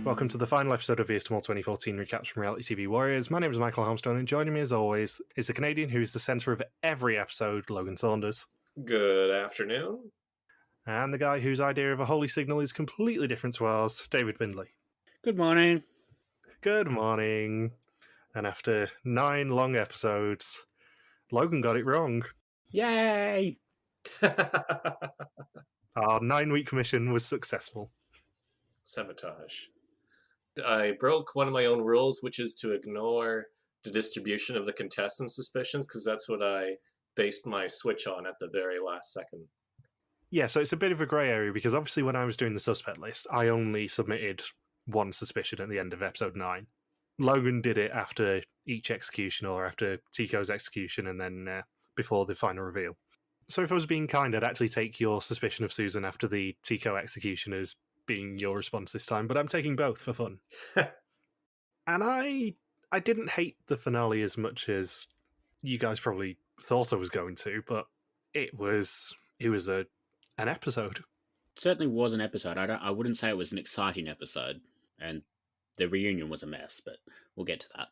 Welcome to the final episode of VSTML 2014 Recaps from Reality TV Warriors. My name is Michael Harmstone, and joining me as always is the Canadian who is the centre of every episode, Logan Saunders. Good afternoon. And the guy whose idea of a holy signal is completely different to ours, David Bindley. Good morning. Good morning. And after 9 long episodes, Logan got it wrong. Yay! Our 9-week mission was successful. Sabotage. I broke one of my own rules, which is to ignore the distribution of the contestants' suspicions, because that's what I based my switch on at the very last second. Yeah, so it's a bit of a grey area, because obviously when I was doing the suspect list, I only submitted one suspicion at the end of episode 9. Logan did it after each execution, or after Tico's execution, and then before the final reveal. So if I was being kind, I'd actually take your suspicion of Susan after the Tico execution as being your response this time, but I'm taking both for fun. And I didn't hate the finale as much as you guys probably thought I was going to, but it was an episode. It certainly was an episode. I wouldn't say it was an exciting episode, and the reunion was a mess, but we'll get to that.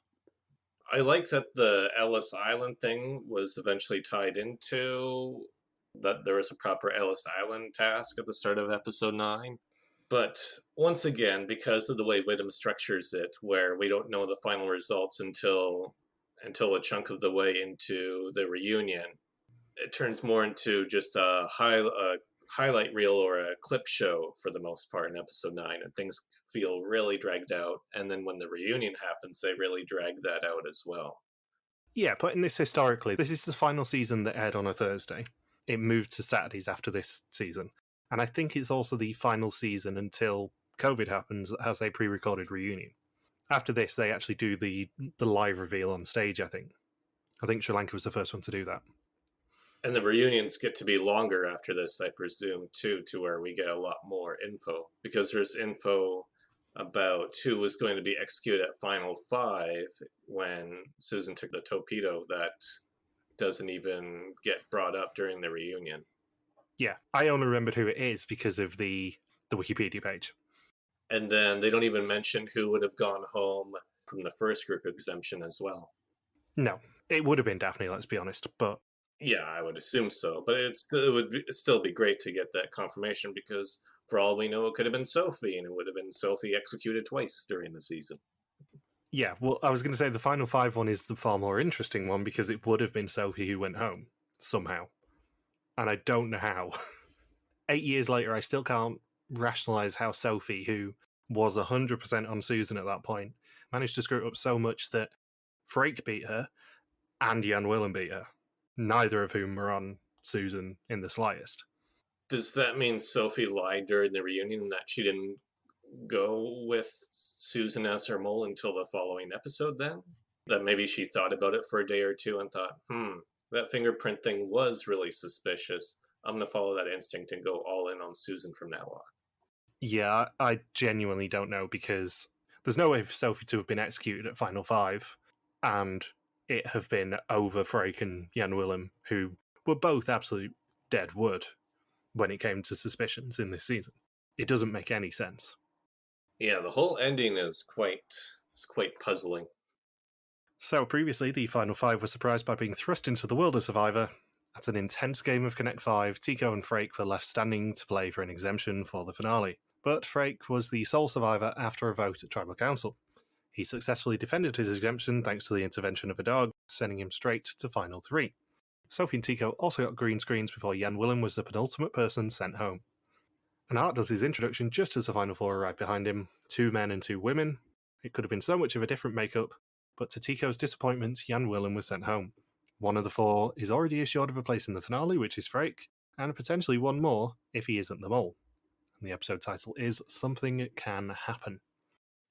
I like that the Ellis Island thing was eventually tied into that there was a proper Ellis Island task at the start of episode 9. But once again, because of the way WIDM structures it, where we don't know the final results until a chunk of the way into the reunion, it turns more into just a highlight reel or a clip show for the most part in episode 9, and things feel really dragged out. And then when the reunion happens, they really drag that out as well. Yeah, putting this historically, this is the final season that aired on a Thursday. It moved to Saturdays after this season. And I think it's also the final season until COVID happens that has a pre-recorded reunion. After this, they actually do the live reveal on stage, I think. I think Sri Lanka was the first one to do that. And the reunions get to be longer after this, I presume, too, to where we get a lot more info. Because there's info about who was going to be executed at Final 5 when Susan took the torpedo that doesn't even get brought up during the reunion. Yeah, I only remembered who it is because of the Wikipedia page. And then they don't even mention who would have gone home from the first group exemption as well. No, it would have been Daphne, let's be honest, but... Yeah, I would assume so. But it would still be great to get that confirmation, because for all we know, it could have been Sofie, and it would have been Sofie executed twice during the season. Yeah, well, I was going to say the Final 5 one is the far more interesting one, because it would have been Sofie who went home, somehow. And I don't know how. 8 years later, I still can't rationalise how Sofie, who was 100% on Susan at that point, managed to screw it up so much that Freek beat her and Jan Willem beat her, neither of whom were on Susan in the slightest. Does that mean Sofie lied during the reunion and that she didn't go with Susan as her mole until the following episode then? That maybe she thought about it for a day or two and thought, that fingerprint thing was really suspicious. I'm going to follow that instinct and go all in on Susan from now on. Yeah, I genuinely don't know, because there's no way for Sofie to have been executed at Final 5 and it have been over Freek and Jan Willem, who were both absolute dead wood when it came to suspicions in this season. It doesn't make any sense. Yeah, the whole ending is quite puzzling. So previously, the Final 5 was surprised by being thrust into the world of Survivor. At an intense game of Connect 5, Tico and Freek were left standing to play for an exemption for the finale. But Freek was the sole survivor after a vote at Tribal Council. He successfully defended his exemption thanks to the intervention of a dog, sending him straight to Final 3. Sofie and Tico also got green screens before Jan Willem was the penultimate person sent home. And Art does his introduction just as the Final 4 arrive behind him, 2 men and 2 women. It could have been so much of a different makeup, but to Tico's disappointment, Jan Willem was sent home. One of the 4 is already assured of a place in the finale, which is Freek, and potentially one more if he isn't the mole. And the episode title is Something Can Happen.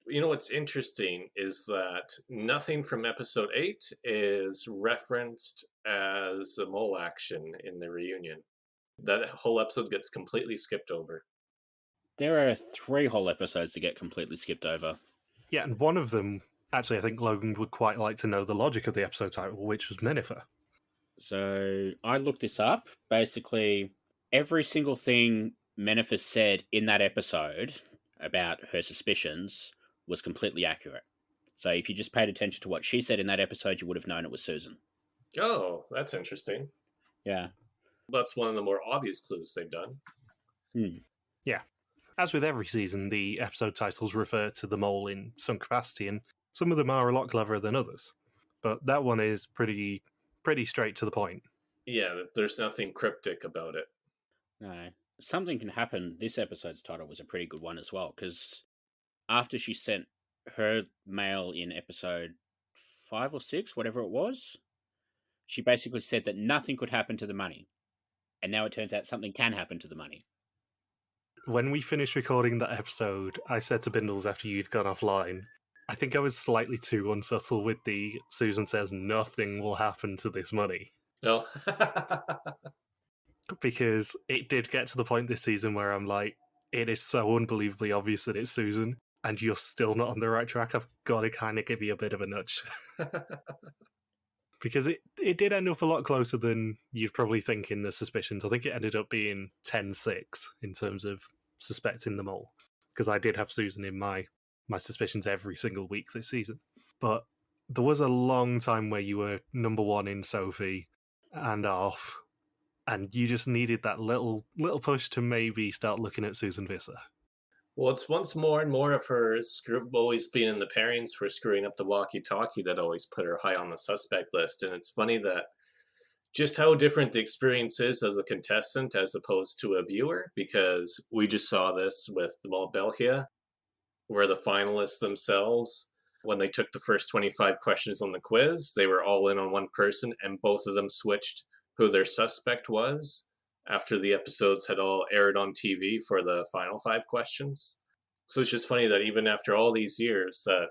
You know what's interesting is that nothing from episode 8 is referenced as a mole action in the reunion. That whole episode gets completely skipped over. There are 3 whole episodes that get completely skipped over. Yeah, and one of them, actually, I think Logan would quite like to know the logic of the episode title, which was Minifer. So I looked this up. Basically, every single thing Minifer said in that episode about her suspicions was completely accurate. So if you just paid attention to what she said in that episode, you would have known it was Susan. Oh, that's interesting. Yeah. That's one of the more obvious clues they've done. Yeah. As with every season, the episode titles refer to the mole in some capacity, and some of them are a lot cleverer than others. But that one is pretty straight to the point. Yeah, there's nothing cryptic about it. No. Something Can Happen, this episode's title was a pretty good one as well, because after she sent her mail in episode 5 or 6, whatever it was, she basically said that nothing could happen to the money. And now it turns out something can happen to the money. When we finished recording that episode, I said to Bindles after you'd gone offline, I think I was slightly too unsubtle with the Susan says nothing will happen to this money. No. Because it did get to the point this season where I'm like, it is so unbelievably obvious that it's Susan, and you're still not on the right track. I've got to kind of give you a bit of a nudge. Because it did end up a lot closer than you'd probably think in the suspicions. I think it ended up being 10-6 in terms of suspecting them all. Because I did have Susan in my suspicions every single week this season. But there was a long time where you were number one in Sofie and off, and you just needed that little push to maybe start looking at Susan Visser. Well, it's once more and more of her always being in the pairings for screwing up the walkie-talkie that always put her high on the suspect list. And it's funny that just how different the experience is as a contestant as opposed to a viewer, because we just saw this with the Mall Belgia, where the finalists themselves, when they took the first 25 questions on the quiz, they were all in on one person, and both of them switched who their suspect was after the episodes had all aired on TV for the final 5 questions. So it's just funny that even after all these years, that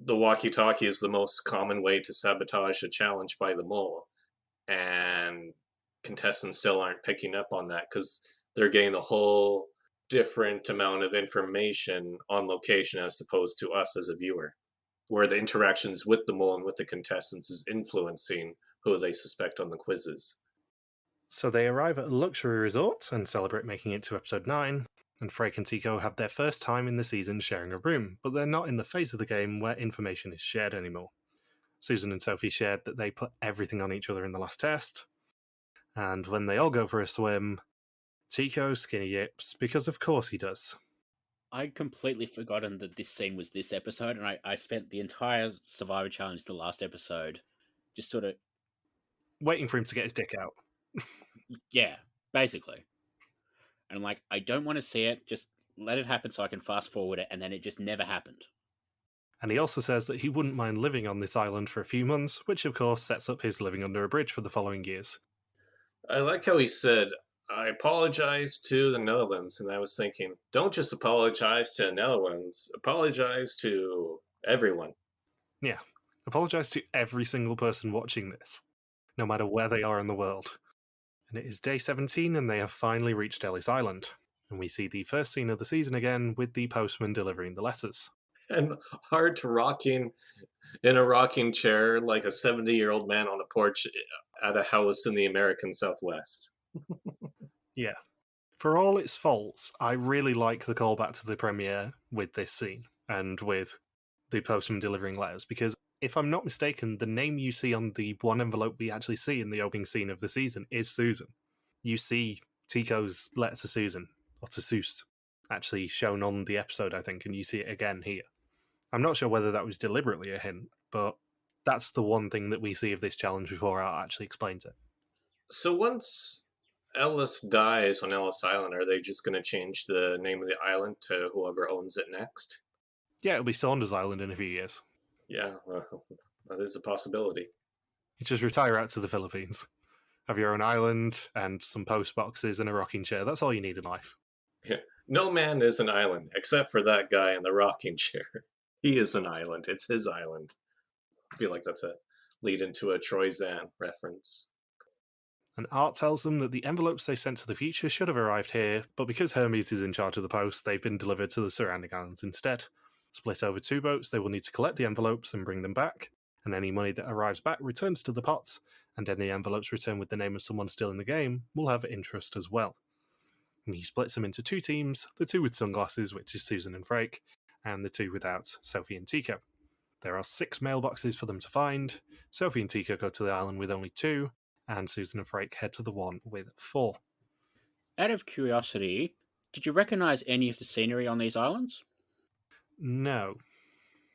the walkie-talkie is the most common way to sabotage a challenge by the mole. And contestants still aren't picking up on that because they're getting a whole different amount of information on location as opposed to us as a viewer, where the interactions with the mole and with the contestants is influencing who they suspect on the quizzes. So they arrive at a luxury resort and celebrate making it to episode 9, and Freek and Tygo have their first time in the season sharing a room, but they're not in the phase of the game where information is shared anymore. Susan and Sofie shared that they put everything on each other in the last test, and when they all go for a swim, Tygo skinny dips, because of course he does. I'd completely forgotten that this scene was this episode, and I spent the entire Survivor Challenge, the last episode, just sort of... waiting for him to get his dick out. Yeah, basically. And I'm like, I don't want to see it, just let it happen so I can fast forward it, and then it just never happened. And he also says that he wouldn't mind living on this island for a few months, which of course sets up his living under a bridge for the following years. I like how he said, I apologize to the Netherlands, and I was thinking, don't just apologize to the Netherlands, apologize to everyone. Yeah, apologize to every single person watching this, no matter where they are in the world. And it is day 17, and they have finally reached Ellis Island. And we see the first scene of the season again with the postman delivering the letters. And Hart rocking in a rocking chair like a 70-year-old man on a porch at a house in the American Southwest. Yeah. For all its faults, I really like the callback to the premiere with this scene and with the postman delivering letters, because if I'm not mistaken, the name you see on the one envelope we actually see in the opening scene of the season is Susan. You see Tico's letter to Susan, or to Seuss, actually shown on the episode, I think, and you see it again here. I'm not sure whether that was deliberately a hint, but that's the one thing that we see of this challenge before Art actually explains it. So once Ellis dies on Ellis Island, are they just going to change the name of the island to whoever owns it next? Yeah, it'll be Saunders Island in a few years. Yeah, well, that is a possibility. You just retire out to the Philippines. Have your own island and some post boxes and a rocking chair. That's all you need in life. Yeah. No man is an island, except for that guy in the rocking chair. He is an island. It's his island. I feel like that's a lead into a Troy Zan reference. And Art tells them that the envelopes they sent to the future should have arrived here, but because Hermes is in charge of the post, they've been delivered to the surrounding islands instead. Split over 2 boats, they will need to collect the envelopes and bring them back, and any money that arrives back returns to the pot, and any envelopes returned with the name of someone still in the game will have interest as well. And he splits them into 2 teams, the 2 with sunglasses, which is Susan and Freek, and the 2 without Sofie and Tygo. There are 6 mailboxes for them to find. Sofie and Tygo go to the island with only 2, and Susan and Freek head to the one with 4. Out of curiosity, did you recognise any of the scenery on these islands? No.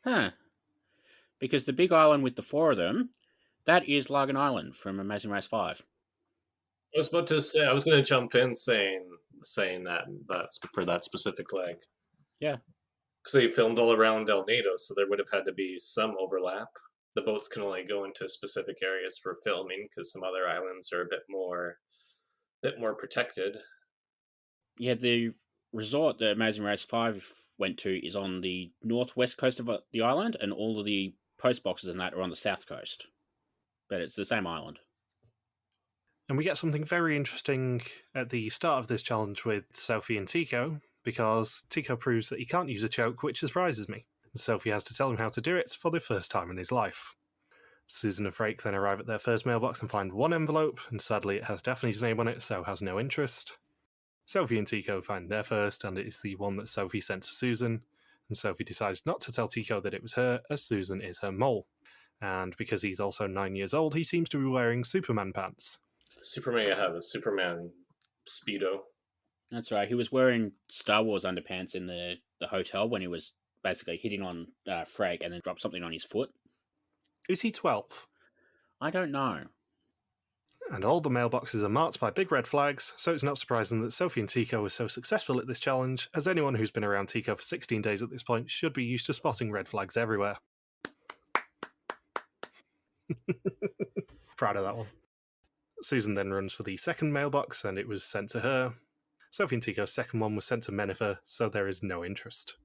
Huh. Because the big island with the 4 of them, that is Lagan Island from Amazing Race 5. I was about to say, I was going to jump in saying that's for that specific leg. Yeah. Because they filmed all around El Nido, so there would have had to be some overlap. The boats can only go into specific areas for filming because some other islands are a bit more protected. Yeah, the resort that Amazing Race 5 went to is on the northwest coast of the island, and all of the post boxes and that are on the south coast. But it's the same island. And we get something very interesting at the start of this challenge with Sofie and Tygo, because Tygo proves that he can't use a choke, which surprises me. And Sofie has to tell him how to do it for the first time in his life. Susan and Freek then arrive at their first mailbox and find one envelope, and sadly it has Daphne's name on it, so has no interest. Sofie and Tygo find their first, and it is the one that Sofie sent to Susan, and Sofie decides not to tell Tygo that it was her, as Susan is her mole. And because he's also 9 years old, he seems to be wearing Superman pants. Superman have a Superman Speedo. That's right. He was wearing Star Wars underpants in the hotel when he was basically hitting on Freek and then dropped something on his foot. Is he 12? I don't know. And all the mailboxes are marked by big red flags, so it's not surprising that Sofie and Tygo were so successful at this challenge, as anyone who's been around Tygo for 16 days at this point should be used to spotting red flags everywhere. Proud of that one. Susan then runs for the second mailbox, and it was sent to her. Sofie and Tygo's second one was sent to Menifer, so there is no interest.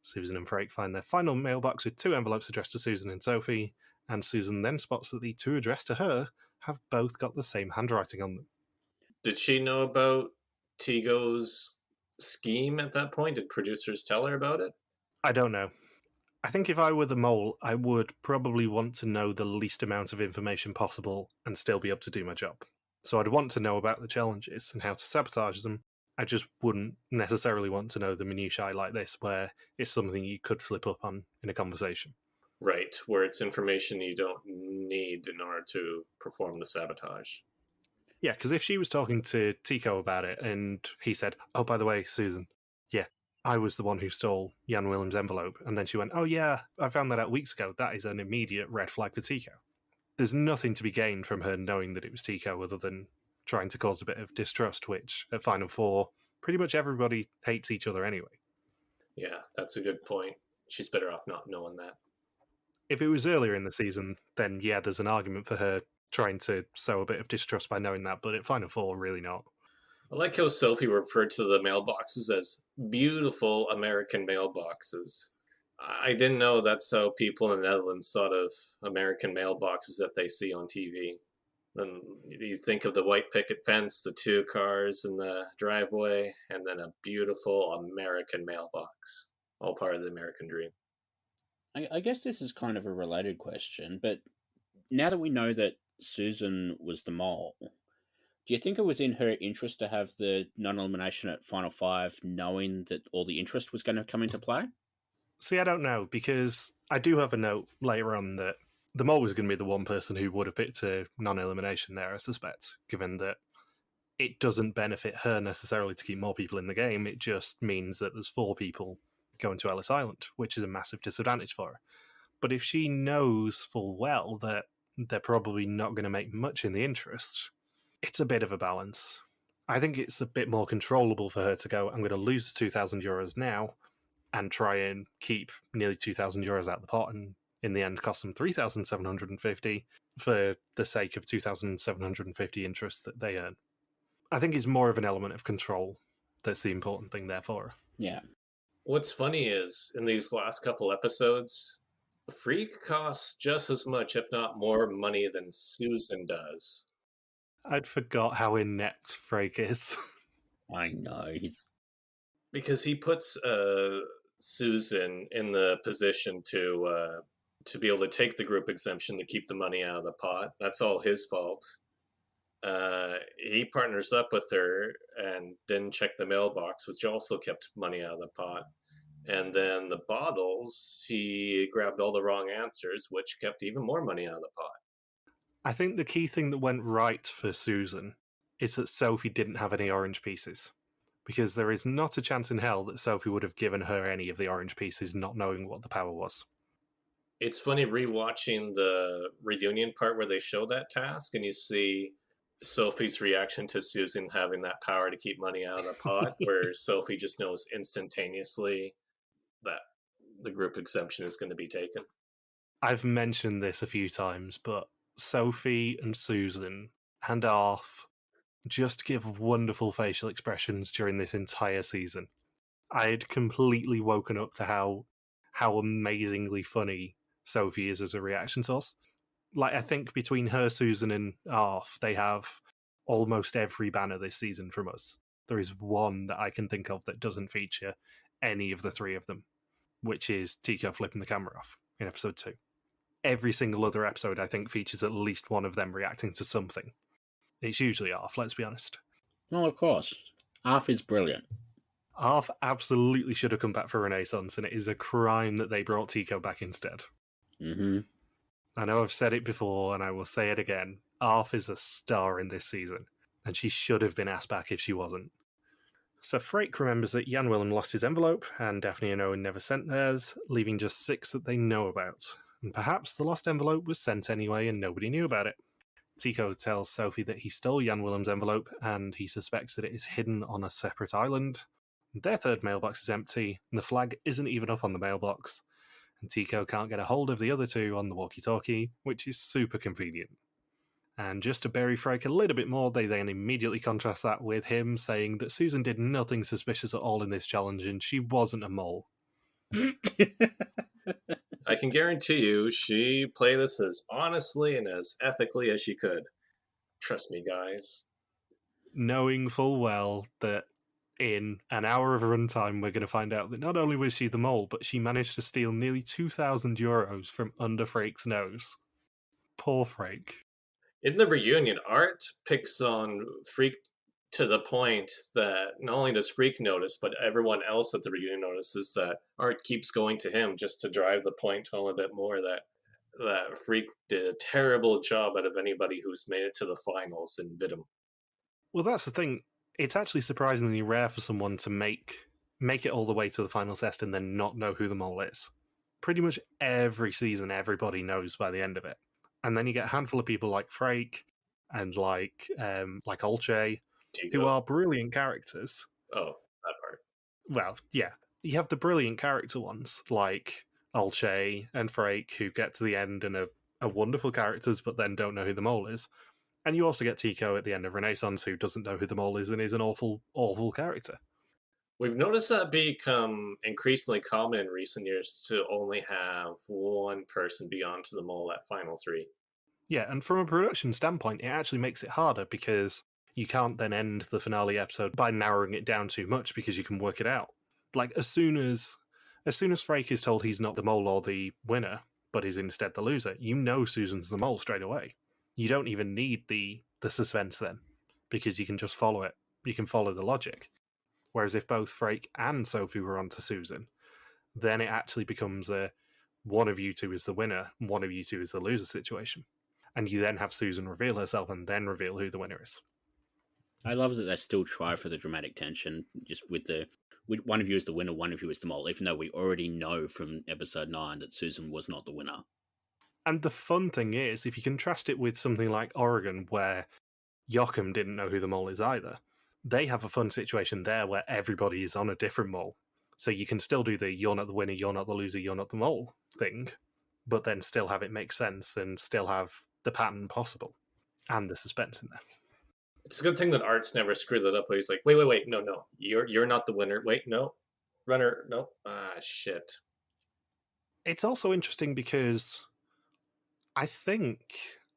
Susan and Freek find their final mailbox with 2 envelopes addressed to Susan and Sofie, and Susan then spots that the 2 addressed to her have both got the same handwriting on them. Did she know about Tygo's scheme at that point? Did producers tell her about it? I don't know. I think if I were the mole, I would probably want to know the least amount of information possible and still be able to do my job. So I'd want to know about the challenges and how to sabotage them. I just wouldn't necessarily want to know the minutiae like this, where it's something you could slip up on in a conversation. Right, where it's information you don't need in order to perform the sabotage. Yeah, because if she was talking to Tygo about it and he said, "Oh, by the way, Susan, yeah, I was the one who stole Jan Willem's envelope," and then she went, "Oh yeah, I found that out weeks ago," that is an immediate red flag for Tygo. There's nothing to be gained from her knowing that it was Tygo other than trying to cause a bit of distrust, which at Final Four, pretty much everybody hates each other anyway. Yeah, that's a good point. She's better off not knowing that. If it was earlier in the season, then yeah, there's an argument for her trying to sow a bit of distrust by knowing that, but at Final Four, really not. I like how Sofie referred to the mailboxes as beautiful American mailboxes. I didn't know that's how people in the Netherlands thought of American mailboxes that they see on TV. Then you think of the white picket fence, the 2 cars in the driveway, and then a beautiful American mailbox. All part of the American dream. I guess this is kind of a related question, but now that we know that Susan was the mole, do you think it was in her interest to have the non-elimination at Final 5 knowing that all the interest was going to come into play? See, I don't know, because I do have a note later on that the mole was going to be the one person who would have picked a non-elimination there, I suspect, given that it doesn't benefit her necessarily to keep more people in the game. It just means that there's 4 people going to Ellis Island, which is a massive disadvantage for her. But if she knows full well that they're probably not going to make much in the interest, it's a bit of a balance. I think it's a bit more controllable for her to go, I'm going to lose the €2,000 now and try and keep nearly €2,000 out of the pot, and in the end cost them $3,750 for the sake of $2,750 interest that they earn. I think it's more of an element of control that's the important thing there for her. Yeah. What's funny is, in these last couple episodes, Freek costs just as much, if not more, money than Susan does. I'd forgot how inept Freek is. I know. Because he puts Susan in the position to be able to take the group exemption to keep the money out of the pot. That's all his fault. He partners up with her and didn't check the mailbox, which also kept money out of the pot. And then the bottles, he grabbed all the wrong answers, which kept even more money out of the pot. I think the key thing that went right for Susan is that Sofie didn't have any orange pieces. Because there is not a chance in hell that Sofie would have given her any of the orange pieces not knowing what the power was. It's funny rewatching the reunion part where they show that task and you see Sophie's reaction to Susan having that power to keep money out of the pot, where Sofie just knows instantaneously that the group exemption is going to be taken. I've mentioned this a few times, but Sofie and Susan and Arf just give wonderful facial expressions during this entire season. I had completely woken up to how amazingly funny Sofie is as a reaction source. Like, I think between her, Susan, and Arf, they have almost every banner this season from us. There is one that I can think of that doesn't feature any of the three of them, which is Tico flipping the camera off in episode 2. Every single other episode, I think, features at least one of them reacting to something. It's usually Arf, let's be honest. Oh, of course. Arf is brilliant. Arf absolutely should have come back for Renaissance, and it is a crime that they brought Tico back instead. Mm-hmm. I know I've said it before, and I will say it again. Arf is a star in this season, and she should have been asked back if she wasn't. So Freek remembers that Jan Willem lost his envelope, and Daphne and Owen never sent theirs, leaving just 6 that they know about. And perhaps the lost envelope was sent anyway, and nobody knew about it. Tico tells Sofie that he stole Jan Willem's envelope, and he suspects that it is hidden on a separate island. Their third mailbox is empty, and the flag isn't even up on the mailbox. And Tico can't get a hold of the other two on the walkie-talkie, which is super convenient. And just to bury Freek a little bit more, they then immediately contrast that with him saying that Susan did nothing suspicious at all in this challenge, and she wasn't a mole. I can guarantee you she played this as honestly and as ethically as she could. Trust me, guys. Knowing full well that in an hour of runtime, we're going to find out that not only was she the mole, but she managed to steal nearly €2,000 from under Freek's nose. Poor Freek. In the reunion, Art picks on Freek to the point that not only does Freek notice, but everyone else at the reunion notices that Art keeps going to him just to drive the point home a bit more that Freek did a terrible job out of anybody who's made it to the finals in WIDM. Well, that's the thing. It's actually surprisingly rare for someone to make it all the way to the final test and then not know who the mole is. Pretty much every season, everybody knows by the end of it. And then you get a handful of people like Freek and like Olche, who are brilliant characters. Oh, that part. Well, yeah. You have the brilliant character ones, like Olche and Freek, who get to the end and are wonderful characters, but then don't know who the mole is. And you also get Tico at the end of Renaissance, who doesn't know who the mole is and is an awful, awful character. We've noticed that become increasingly common in recent years to only have one person be onto the mole at Final 3. Yeah, and from a production standpoint, it actually makes it harder because you can't then end the finale episode by narrowing it down too much because you can work it out. Like, as soon as Freek is told he's not the mole or the winner, but is instead the loser, you know Susan's the mole straight away. You don't even need the suspense then, because you can just follow it. You can follow the logic. Whereas if both Freek and Sofie were onto Susan, then it actually becomes a one of you two is the winner, one of you two is the loser situation. And you then have Susan reveal herself and then reveal who the winner is. I love that they still try for the dramatic tension, just with one of you is the winner, one of you is the mole, even though we already know from episode 9 that Susan was not the winner. And the fun thing is, if you contrast it with something like Oregon, where Joachim didn't know who the mole is either, they have a fun situation there where everybody is on a different mole. So you can still do the you're not the winner, you're not the loser, you're not the mole thing, but then still have it make sense and still have the pattern possible and the suspense in there. It's a good thing that Art's never screwed it up where he's like, wait, no, you're not the winner. Wait, no. Runner, no. Ah, shit. It's also interesting because I think,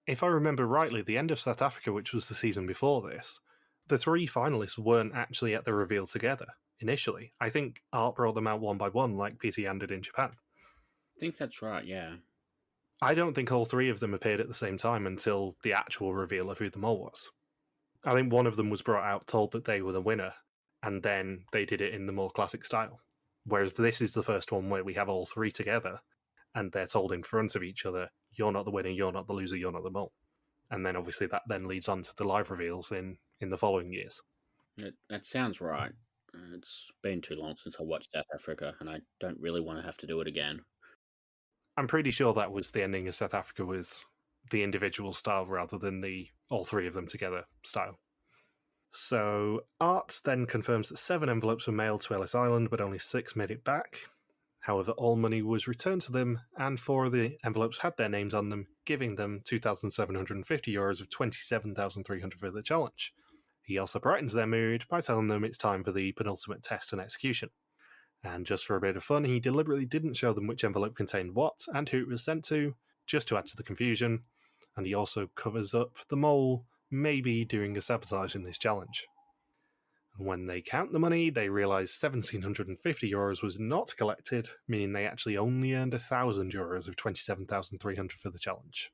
if I remember rightly, the end of South Africa, which was the season before this, the 3 finalists weren't actually at the reveal together initially. I think Art brought them out one by one like Peter Yan did in Japan. I think that's right, yeah. I don't think all 3 of them appeared at the same time until the actual reveal of who the mole was. I think one of them was brought out, told that they were the winner, and then they did it in the more classic style. Whereas this is the first one where we have all three together, and they're told in front of each other, you're not the winner, you're not the loser, you're not the mole. And then obviously that then leads on to the live reveals in the following years. That sounds right. It's been too long since I watched South Africa, and I don't really want to have to do it again. I'm pretty sure that was the ending of South Africa, was the individual style rather than the all three of them together style. So Art then confirms that 7 envelopes were mailed to Ellis Island, but only 6 made it back. However, all money was returned to them, and 4 of the envelopes had their names on them, giving them €2,750 of 27,300 for the challenge. He also brightens their mood by telling them it's time for the penultimate test and execution. And just for a bit of fun, he deliberately didn't show them which envelope contained what and who it was sent to, just to add to the confusion. And he also covers up the mole maybe doing a sabotage in this challenge. When they count the money, they realise €1,750 was not collected, meaning they actually only earned €1,000 of 27,300 for the challenge.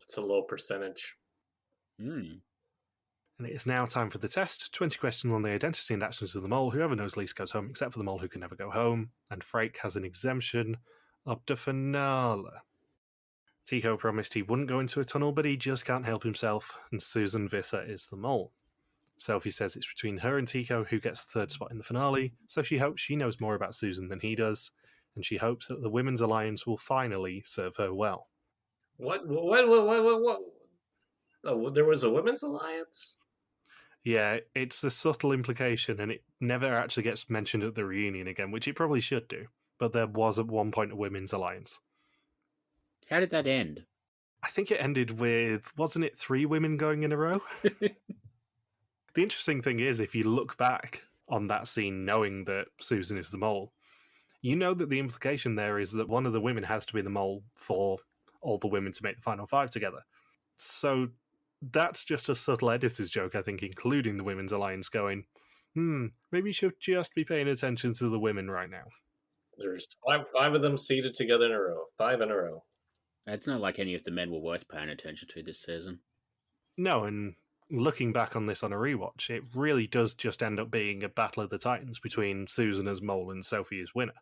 It's a low percentage. And it is now time for the test. 20 questions on the identity and actions of the mole. Whoever knows least goes home, except for the mole who can never go home. And Freek has an exemption up to finale. Tygo promised he wouldn't go into a tunnel, but he just can't help himself, and Susan Visser is the mole. Sofie says it's between her and Tygo who gets the third spot in the finale, so she hopes she knows more about Susan than he does, and she hopes that the Women's Alliance will finally serve her well. What? Oh, there was a Women's Alliance? Yeah, it's a subtle implication, and it never actually gets mentioned at the reunion again, which it probably should do, but there was at one point a Women's Alliance. How did that end? I think it ended with, wasn't it 3 women going in a row? The interesting thing is, if you look back on that scene knowing that Susan is the mole, you know that the implication there is that one of the women has to be the mole for all the women to make the final 5 together. So that's just a subtle editor's joke, I think, including the Women's Alliance going, maybe you should just be paying attention to the women right now. There's five of them seated together in a row. 5 in a row. It's not like any of the men were worth paying attention to this season. No, and looking back on this on a rewatch, it really does just end up being a battle of the titans between Susan as mole and Sofie as winner.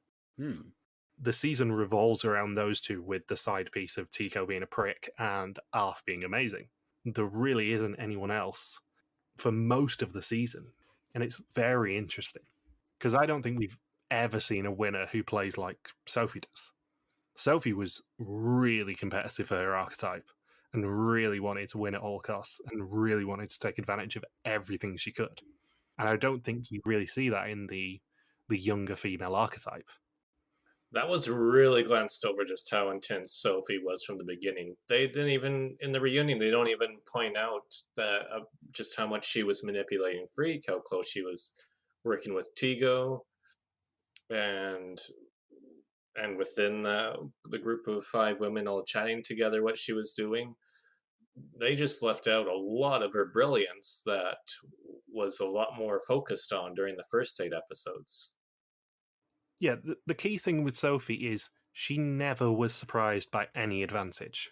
The season revolves around those two, with the side piece of Tygo being a prick and Arf being amazing. There really isn't anyone else for most of the season, and it's very interesting, because I don't think we've ever seen a winner who plays like Sofie does. Sofie was really competitive for her archetype, and really wanted to win at all costs, and really wanted to take advantage of everything she could. And I don't think you really see that in the younger female archetype. That was really glanced over, just how intense Sofie was from the beginning. They didn't even, in the reunion, they don't even point out that just how much she was manipulating Freek, how close she was working with Tygo, and within the group of 5 women all chatting together what she was doing. They just left out a lot of her brilliance that was a lot more focused on during the first 8 episodes. Yeah, the key thing with Sofie is she never was surprised by any advantage.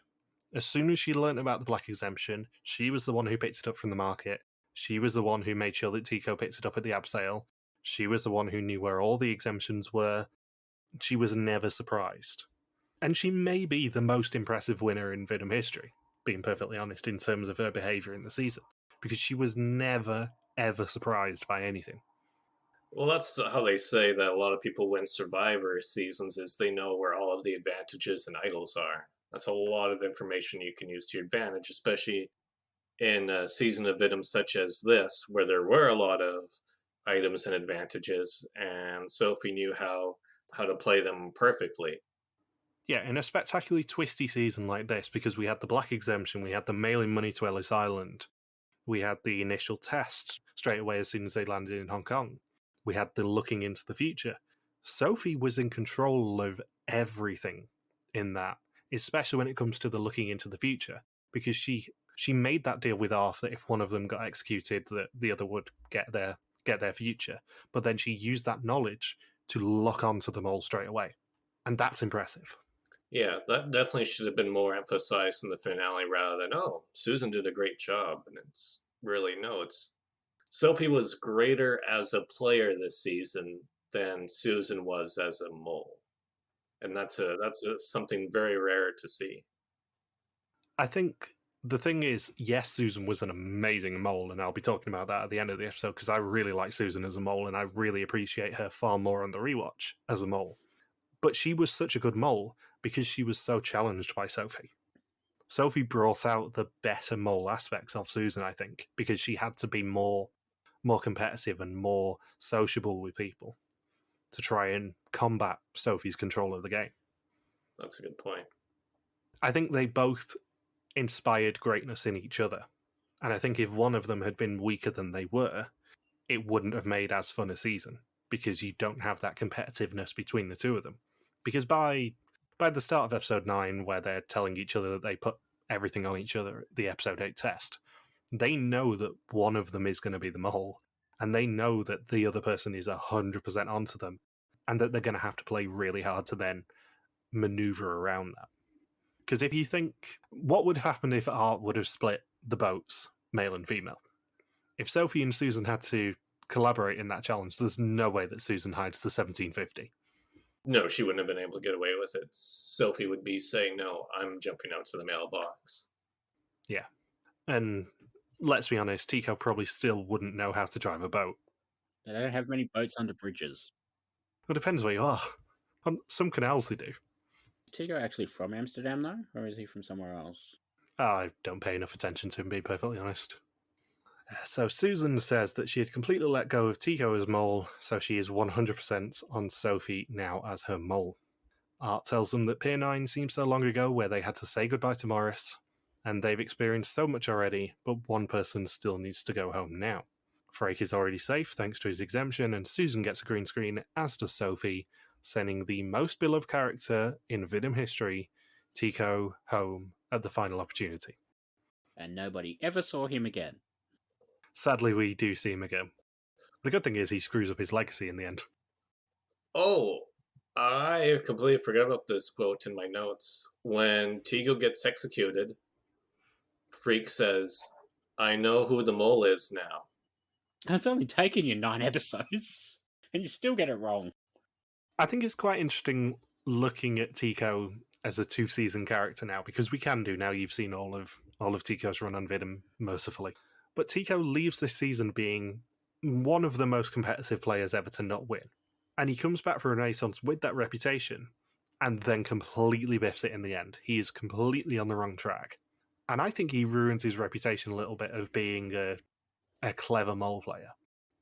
As soon as she learnt about the black exemption, she was the one who picked it up from the market. She was the one who made sure that Tygo picked it up at the ab sale. She was the one who knew where all the exemptions were. She was never surprised. And she may be the most impressive winner in WIDM history, being perfectly honest, in terms of her behaviour in the season, because she was never, ever surprised by anything. Well, that's how they say that a lot of people win Survivor seasons, is they know where all of the advantages and idols are. That's a lot of information you can use to your advantage, especially in a season of WIDM such as this, where there were a lot of items and advantages, and Sofie knew how to play them perfectly. Yeah, in a spectacularly twisty season like this, because we had the black exemption, we had the mailing money to Ellis Island, we had the initial test straight away as soon as they landed in Hong Kong, we had the looking into the future. Sofie was in control of everything in that, especially when it comes to the looking into the future, because she made that deal with Arf that if one of them got executed, that the other would get their future. But then she used that knowledge to lock onto them all straight away, and that's impressive. Yeah, that definitely should have been more emphasized in the finale rather than, oh, Susan did a great job. And it's really, no, it's Sofie was greater as a player this season than Susan was as a mole. And that's something very rare to see. I think the thing is, yes, Susan was an amazing mole, and I'll be talking about that at the end of the episode because I really like Susan as a mole, and I really appreciate her far more on the rewatch as a mole. But she was such a good mole because she was so challenged by Sofie. Sofie brought out the better mole aspects of Susan, I think, because she had to be more competitive and more sociable with people to try and combat Sofie's control of the game. That's a good point. I think they both inspired greatness in each other. And I think if one of them had been weaker than they were, it wouldn't have made as fun a season because you don't have that competitiveness between the two of them. Because by the start of episode 9, where they're telling each other that they put everything on each other, the episode 8 test, they know that one of them is going to be the mole, and they know that the other person is 100% onto them, and that they're going to have to play really hard to then maneuver around that. Because if you think, what would have happened if Art would have split the boats, male and female? If Sofie and Susan had to collaborate in that challenge, there's no way that Susan hides the 1750. No, she wouldn't have been able to get away with it. Sofie would be saying, no, I'm jumping out to the mailbox. Yeah. And let's be honest, Tico probably still wouldn't know how to drive a boat. They don't have many boats under bridges. Well, it depends where you are. On some canals they do. Is Tygo actually from Amsterdam, though? Or is he from somewhere else? I don't pay enough attention to him, being perfectly honest. So Susan says that she had completely let go of Tico as mole, so she is 100% on Sofie now as her mole. Art tells them that Pier 9 seems so long ago where they had to say goodbye to Morris, and they've experienced so much already, but one person still needs to go home now. Freek is already safe thanks to his exemption, and Susan gets a green screen, as does Sofie, sending the most beloved character in WIDM history, Tico, home at the final opportunity. And nobody ever saw him again. Sadly, we do see him again. The good thing is he screws up his legacy in the end. Oh, I completely forgot about this quote in my notes. When Tigo gets executed, Freek says, I know who the mole is now. It's only taken you 9 episodes, and you still get it wrong. I think it's quite interesting looking at Tico as a 2-season character now, because we can do now. You've seen all of Tico's run on WIDM, mercifully. But Tico leaves this season being one of the most competitive players ever to not win. And he comes back for Renaissance with that reputation and then completely biffs it in the end. He is completely on the wrong track. And I think he ruins his reputation a little bit of being a clever mole player.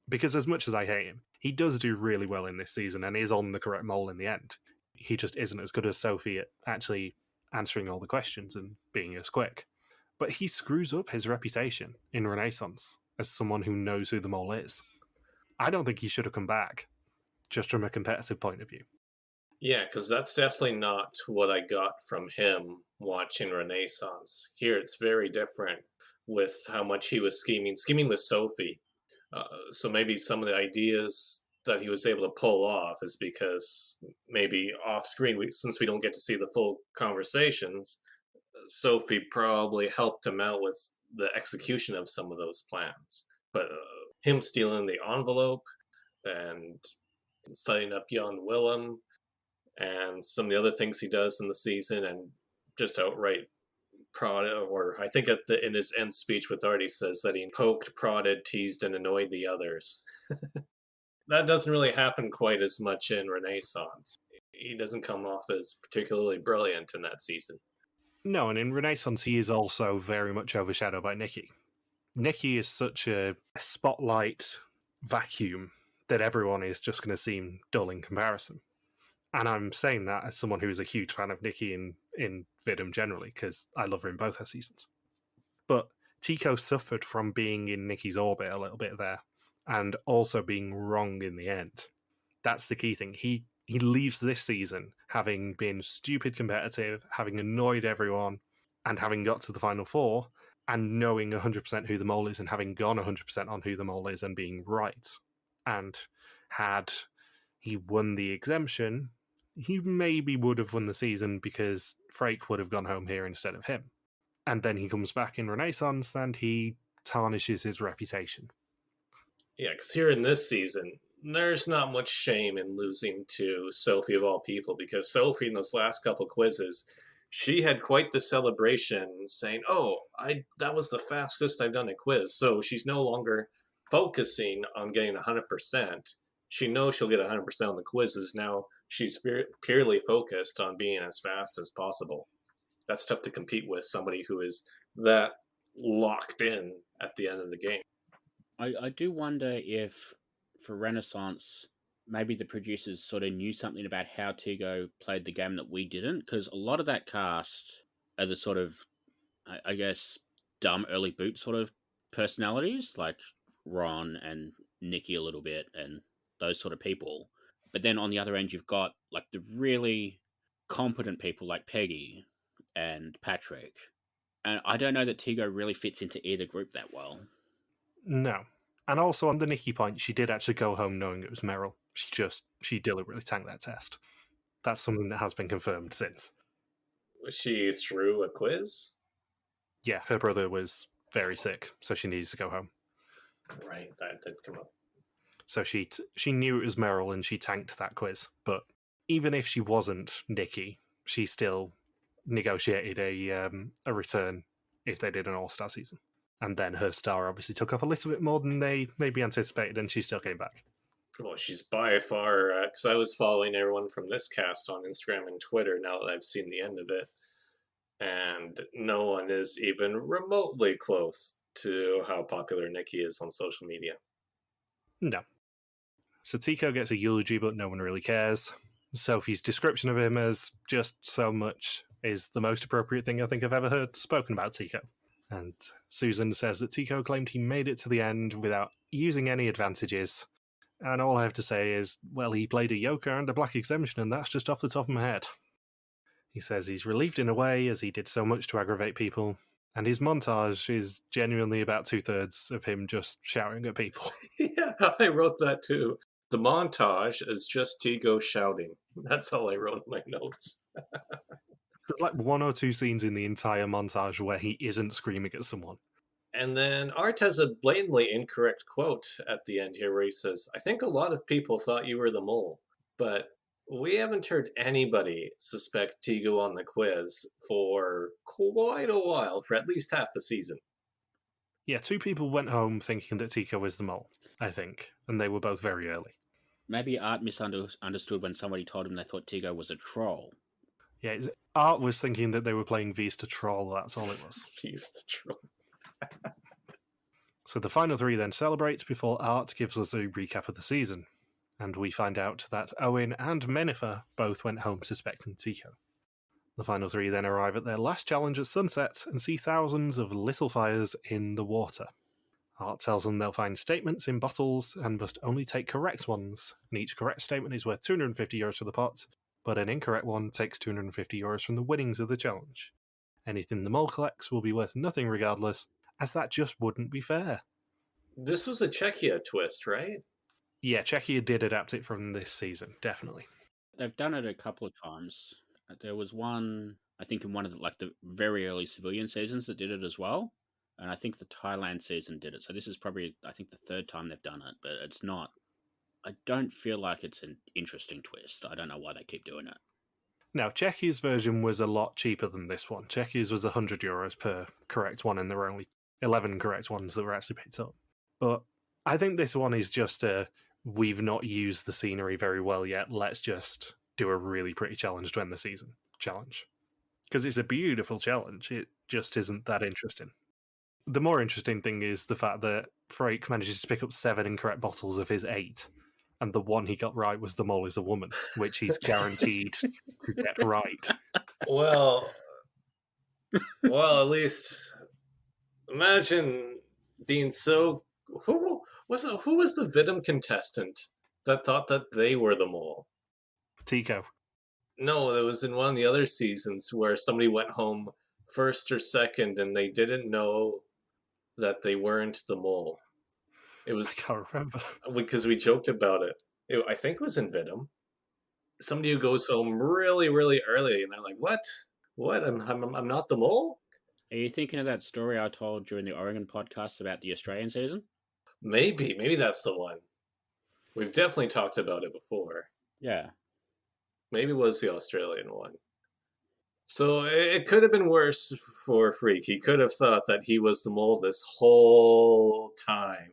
Because as much as I hate him, he does do really well in this season and is on the correct mole in the end. He just isn't as good as Sofie at actually answering all the questions and being as quick. But he screws up his reputation in Renaissance as someone who knows who the mole is. I don't think he should have come back, just from a competitive point of view. Yeah, because that's definitely not what I got from him watching Renaissance. Here it's very different with how much he was scheming with Sofie. So maybe some of the ideas that he was able to pull off is because maybe off screen, since we don't get to see the full conversations, Sofie probably helped him out with the execution of some of those plans. But him stealing the envelope and setting up young Willem and some of the other things he does in the season, and just outright prod, or I think in his end speech with Art, he says that he poked, prodded, teased, and annoyed the others. That doesn't really happen quite as much in Renaissance. He doesn't come off as particularly brilliant in that season. No, and in Renaissance, he is also very much overshadowed by Nikki. Nikki is such a spotlight vacuum that everyone is just going to seem dull in comparison. And I'm saying that as someone who is a huge fan of Nikki in WIDM generally, because I love her in both her seasons. But Tico suffered from being in Nikki's orbit a little bit there, and also being wrong in the end. That's the key thing. He leaves this season having been stupid competitive, having annoyed everyone, and having got to the final 4, and knowing 100% who the mole is, and having gone 100% on who the mole is, and being right. And had he won the exemption, he maybe would have won the season because Freek would have gone home here instead of him. And then he comes back in Renaissance and he tarnishes his reputation. Yeah, because here in this season, there's not much shame in losing to Sofie of all people, because Sofie in those last couple quizzes, she had quite the celebration saying, "Oh, that was the fastest I've done a quiz." So she's no longer focusing on getting 100%. She knows she'll get 100% on the quizzes. Now she's purely focused on being as fast as possible. That's tough to compete with somebody who is that locked in at the end of the game. I do wonder if, for Renaissance, maybe the producers sort of knew something about how Tygo played the game that we didn't, because a lot of that cast are the sort of, I guess, dumb early boot sort of personalities, like Ron and Nikki a little bit, and those sort of people. But then on the other end, you've got like the really competent people like Peggy and Patrick. And I don't know that Tygo really fits into either group that well. No. And also on the Nikki point, she did actually go home knowing it was Meryl. She deliberately tanked that test. That's something that has been confirmed since. Was she through a quiz? Yeah, her brother was very sick, so she needs to go home. Right, that did come up. So she knew it was Meryl and she tanked that quiz. But even if she wasn't Nikki, she still negotiated a return if they did an all-star season. And then her star obviously took off a little bit more than they maybe anticipated, and she still came back. Well, she's by far, because I was following everyone from this cast on Instagram and Twitter now that I've seen the end of it, and no one is even remotely close to how popular Nikki is on social media. No. So Tygo gets a eulogy, but no one really cares. Sofie's description of him as just so much is the most appropriate thing I think I've ever heard spoken about Tygo. And Susan says that Tygo claimed he made it to the end without using any advantages. And all I have to say is, well, he played a Yoker and a Black Exemption, and that's just off the top of my head. He says he's relieved in a way, as he did so much to aggravate people. And his montage is genuinely about 2/3 of him just shouting at people. Yeah, I wrote that too. The montage is just Tygo shouting. That's all I wrote in my notes. There's like one or two scenes in the entire montage where he isn't screaming at someone. And then Art has a blatantly incorrect quote at the end here where he says, "I think a lot of people thought you were the mole, but we haven't heard anybody suspect Tygo on the quiz for quite a while, for at least half the season." Yeah, 2 people went home thinking that Tygo was the mole, I think, and they were both very early. Maybe Art misunderstood when somebody told him they thought Tygo was a troll. Yeah, Art was thinking that they were playing V's to troll, that's all it was. He's the troll. So the final 3 then celebrates before Art gives us a recap of the season. And we find out that Owen and Menifer both went home suspecting Tygo. The final 3 then arrive at their last challenge at sunset and see thousands of little fires in the water. Art tells them they'll find statements in bottles and must only take correct ones, and each correct statement is worth €250 for the pot, but an incorrect one takes €250 from the winnings of the challenge. Anything the mole collects will be worth nothing regardless, as that just wouldn't be fair. This was a Czechia twist, right? Yeah, Czechia did adapt it from this season, definitely. They've done it a couple of times. There was one, I think, in one of the very early civilian seasons that did it as well. And I think the Thailand season did it. So this is probably, I think, the 3rd time they've done it. But it's not... I don't feel like it's an interesting twist. I don't know why they keep doing it. Now, Czechia's version was a lot cheaper than this one. Czechia's was €100 per correct one, and there were only 11 correct ones that were actually picked up. But I think this one is just we've not used the scenery very well yet. Let's just do a really pretty challenge to end the season challenge. Because it's a beautiful challenge. It just isn't that interesting. The more interesting thing is the fact that Freek manages to pick up 7 incorrect bottles of his 8. And the one he got right was the mole is a woman, which he's guaranteed to get right. Well, at least imagine being so... Who was the WIDM contestant that thought that they were the mole? Tygo. No, it was in one of the other seasons where somebody went home first or second and they didn't know that they weren't the mole. It was... I can't remember. Because we joked about it. I think it was in WIDM. Somebody who goes home really, really early, and they're like, "What? What? I'm not the mole?" Are you thinking of that story I told during the Oregon podcast about the Australian season? Maybe that's the one. We've definitely talked about it before. Yeah. Maybe it was the Australian one. So it could have been worse for Freek. He could have thought that he was the mole this whole time.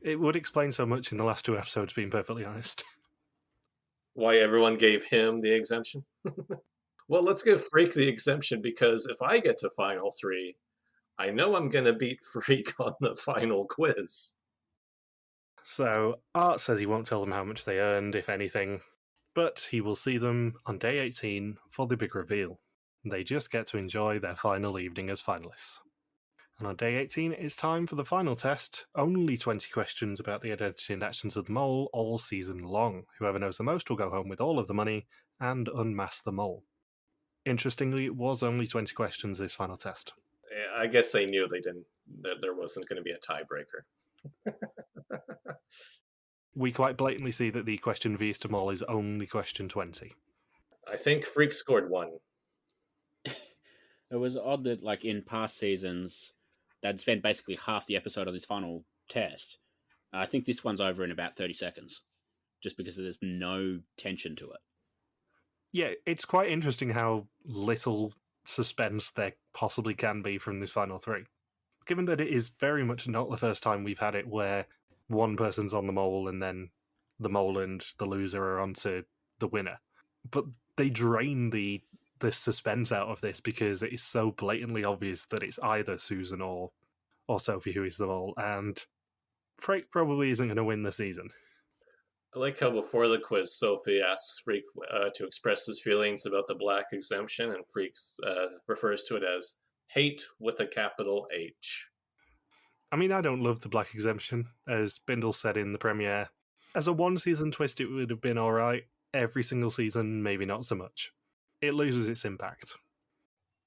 It would explain so much in the last 2 episodes, being perfectly honest. Why everyone gave him the exemption? Well, let's give Freek the exemption, because if I get to final 3, I know I'm going to beat Freek on the final quiz. So, Art says he won't tell them how much they earned, if anything, but he will see them on day 18 for the big reveal. They just get to enjoy their final evening as finalists. And on day 18, it's time for the final test. Only 20 questions about the identity and actions of the mole all season long. Whoever knows the most will go home with all of the money and unmask the mole. Interestingly, it was only 20 questions this final test. I guess they knew that there wasn't going to be a tiebreaker. We quite blatantly see that the question vs to mole is only question 20. I think Freek scored 1. It was odd that, like, in past seasons, they'd spent basically half the episode on this final test. I think this one's over in about 30 seconds, just because there's no tension to it. Yeah, it's quite interesting how little suspense there possibly can be from this final 3. Given that it is very much not the first time we've had it where one person's on the mole and then the mole and the loser are onto the winner. But they drain the suspense out of this because it is so blatantly obvious that it's either Susan or Sofie who is the mole, and Freek probably isn't going to win the season. I like how before the quiz, Sofie asks Freek to express his feelings about the black exemption, and Freek refers to it as hate with a capital H. I mean, I don't love the black exemption, as Bindles said in the premiere. As a one-season twist, it would have been alright. Every single season, maybe not so much. It loses its impact.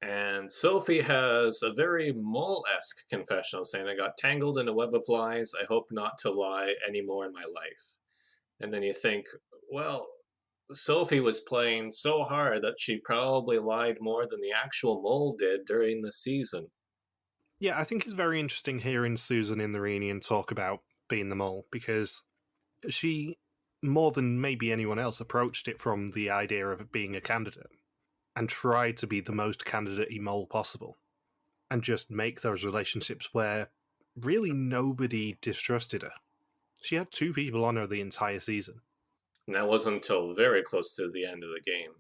And Sofie has a very mole-esque confessional saying, I got tangled in a web of lies. I hope not to lie anymore in my life. And then you think, well, Sofie was playing so hard that she probably lied more than the actual mole did during the season. Yeah, I think it's very interesting hearing Susan in the reunion talk about being the mole, because she, more than maybe anyone else, approached it from the idea of it being a candidate and tried to be the most candidate-y mole possible and just make those relationships where really nobody distrusted her. She had 2 people on her the entire season. And that wasn't until very close to the end of the game.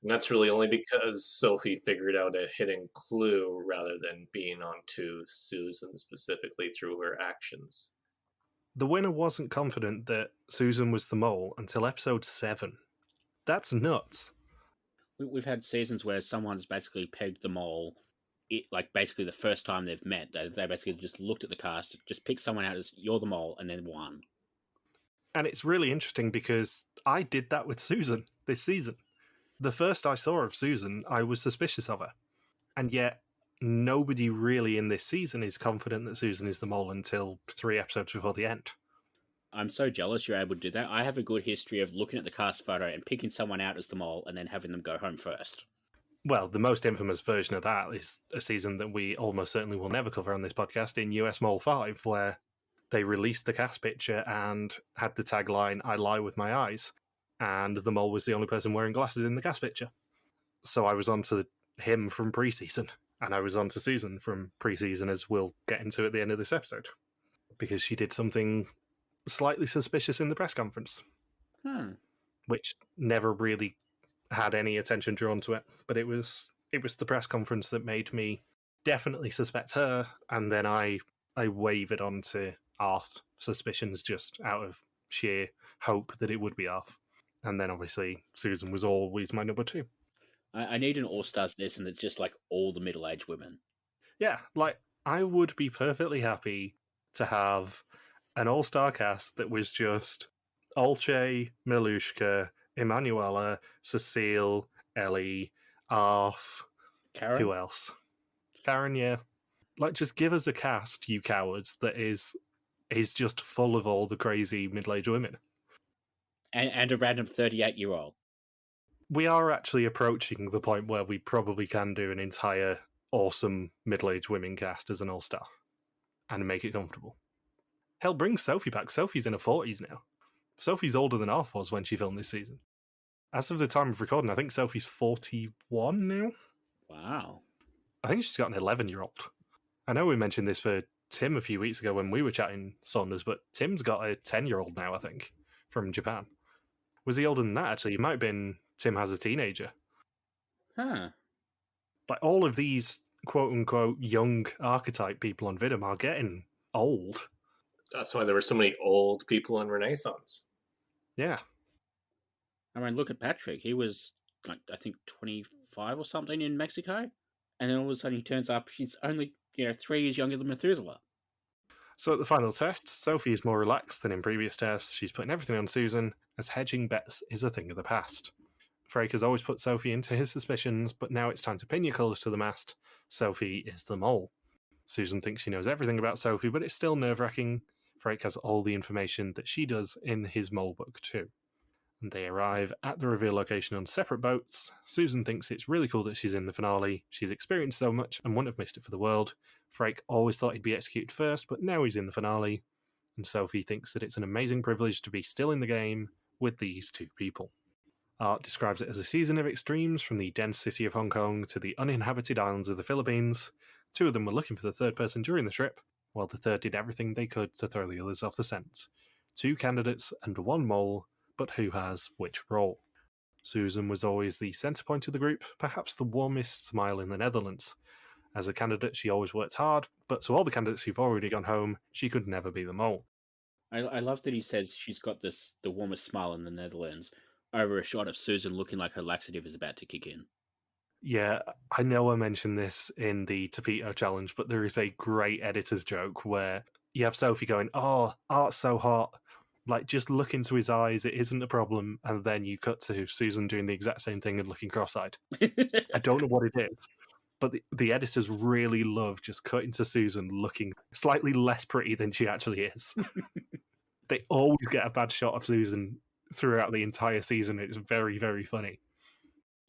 And that's really only because Sofie figured out a hidden clue rather than being onto Susan specifically through her actions. The winner wasn't confident that Susan was the mole until episode 7. That's nuts. We've had seasons where someone's basically pegged the mole, like basically the first time they've met. They basically just looked at the cast, just picked someone out as you're the mole, and then won. And it's really interesting because I did that with Susan this season. The first I saw of Susan, I was suspicious of her. And yet, nobody really in this season is confident that Susan is the mole until 3 episodes before the end. I'm so jealous you're able to do that. I have a good history of looking at the cast photo and picking someone out as the mole and then having them go home first. Well, the most infamous version of that is a season that we almost certainly will never cover on this podcast in US Mole 5, where they released the cast picture and had the tagline, I lie with my eyes, and the mole was the only person wearing glasses in the cast picture. So I was on to him from pre-season, and I was on to Susan from pre-season, as we'll get into at the end of this episode, because she did something slightly suspicious in the press conference, which never really had any attention drawn to it. But it was the press conference that made me definitely suspect her, and then I wavered onto Arth suspicions just out of sheer hope that it would be Arth. And then obviously Susan was always my number 2. I need an all-stars list and it's just like all the middle-aged women. Yeah, like I would be perfectly happy to have an all-star cast that was just Olche, Milushka, Emanuela, Cecile, Ellie, Arth, Karen? who else? Karen, yeah. Like, just give us a cast, you cowards, that is just full of all the crazy middle-aged women. And a random 38-year-old. We are actually approaching the point where we probably can do an entire awesome middle-aged women cast as an all-star and make it comfortable. Hell, bring Sofie back. Sophie's in her 40s now. Sophie's older than Arth was when she filmed this season. As of the time of recording, I think Sophie's 41 now. Wow. I think she's got an 11-year-old. I know we mentioned this for Tim a few weeks ago when we were chatting Saunders, but Tim's got a 10-year-old now, I think, from Japan. Was he older than that, actually? He might have been Tim has a teenager. Huh. Like, all of these quote-unquote young archetype people on WIDM are getting old. That's why there were so many old people in Renaissance. Yeah. I mean, look at Patrick. He was, like, I think 25 or something in Mexico. And then all of a sudden he turns up, he's only, 3 years younger than Methuselah. So at the final test, Sofie is more relaxed than in previous tests. She's putting everything on Susan, as hedging bets is a thing of the past. Freek has always put Sofie into his suspicions, but now it's time to pin your colours to the mast. Sofie is the mole. Susan thinks she knows everything about Sofie, but it's still nerve-wracking. Freek has all the information that she does in his mole book too. And they arrive at the reveal location on separate boats. Susan thinks it's really cool that she's in the finale. She's experienced so much and wouldn't have missed it for the world. Freek always thought he'd be executed first, but now he's in the finale. And Sofie thinks that it's an amazing privilege to be still in the game with these two people. Art describes it as a season of extremes, from the dense city of Hong Kong to the uninhabited islands of the Philippines. Two of them were looking for the third person during the trip, while the third did everything they could to throw the others off the scent. 2 candidates and 1 mole, but who has which role? Susan was always the centre point of the group, perhaps the warmest smile in the Netherlands. As a candidate, she always worked hard, but to all the candidates who've already gone home, she could never be the mole. I love that he says she's got the warmest smile in the Netherlands over a shot of Susan looking like her laxative is about to kick in. Yeah, I know I mentioned this in the Tapito challenge, but there is a great editor's joke where you have Sofie going, "Oh, Art's so hot. Like, just look into his eyes, it isn't a problem." And then you cut to Susan doing the exact same thing and looking cross-eyed. I don't know what it is, but the editors really love just cutting to Susan looking slightly less pretty than she actually is. They always get a bad shot of Susan throughout the entire season. It's very, very funny.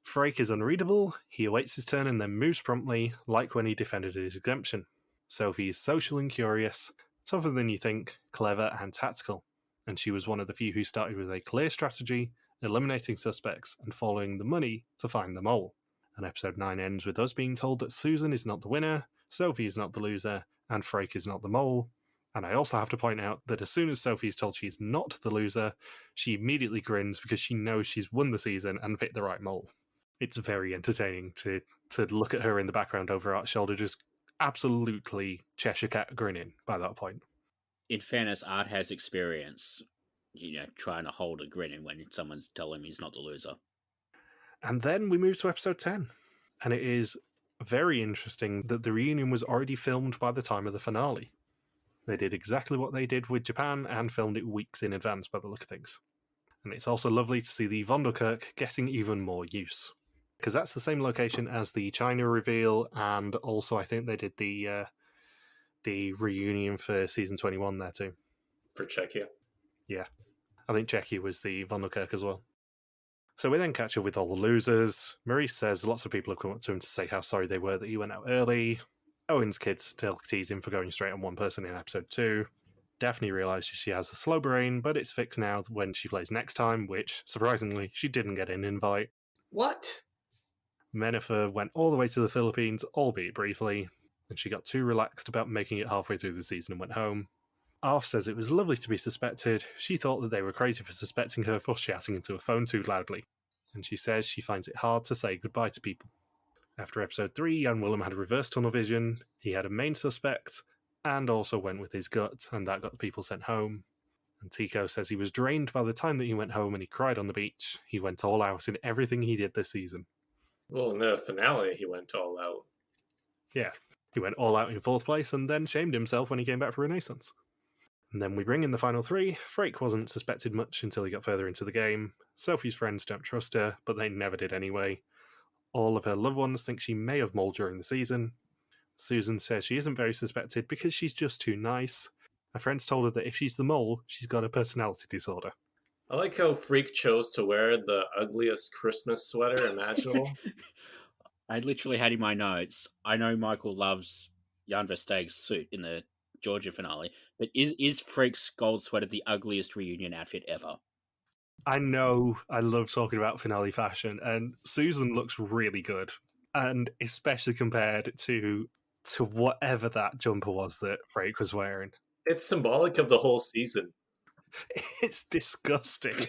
Freek is unreadable. He awaits his turn and then moves promptly, like when he defended his exemption. Sofie is social and curious, tougher than you think, clever and tactical. And she was one of the few who started with a clear strategy, eliminating suspects and following the money to find the mole. And episode 9 ends with us being told that Susan is not the winner, Sofie is not the loser, and Freek is not the mole. And I also have to point out that as soon as Sophie is told she's not the loser, she immediately grins because she knows she's won the season and picked the right mole. It's very entertaining to look at her in the background over Art's shoulder, just absolutely Cheshire Cat grinning by that point. In fairness, Art has experience, trying to hold a grin in when someone's telling him he's not the loser. And then we move to episode 10. And it is very interesting that the reunion was already filmed by the time of the finale. They did exactly what they did with Japan and filmed it weeks in advance by the look of things. And it's also lovely to see the Vondelkerk getting even more use. Because that's the same location as the China reveal, and also I think they did the reunion for season 21 there too. For Czechia? Yeah. I think Czechia was the Vondelkerk as well. So we then catch up with all the losers. Maurice says lots of people have come up to him to say how sorry they were that he went out early. Owen's kids still tease him for going straight on one person in episode 2. Daphne realises she has a slow brain, but it's fixed now when she plays next time, which, surprisingly, she didn't get an invite. What? Mennefer went all the way to the Philippines, albeit briefly, and she got too relaxed about making it halfway through the season and went home. Arf says it was lovely to be suspected. She thought that they were crazy for suspecting her for shouting into a phone too loudly, and she says she finds it hard to say goodbye to people. After episode 3, Jan Willem had reverse tunnel vision. He had a main suspect, and also went with his gut, and that got people sent home. And Tico says he was drained by the time that he went home and he cried on the beach. He went all out in everything he did this season. Well, in the finale, he went all out. Yeah, he went all out in 4th place and then shamed himself when he came back for Renaissance. And then we bring in the final 3. Freek wasn't suspected much until he got further into the game. Sophie's friends don't trust her, but they never did anyway. All of her loved ones think she may have moled during the season. Susan says she isn't very suspected because she's just too nice. Her friends told her that if she's the mole, she's got a personality disorder. I like how Freek chose to wear the ugliest Christmas sweater imaginable. I literally had in my notes, I know Michael loves Jan Versteeg's suit in the Georgia finale, but is Freek's gold sweater the ugliest reunion outfit ever? I know I love talking about finale fashion, and Susan looks really good, and especially compared to whatever that jumper was that Freek was wearing. It's symbolic of the whole season. It's disgusting.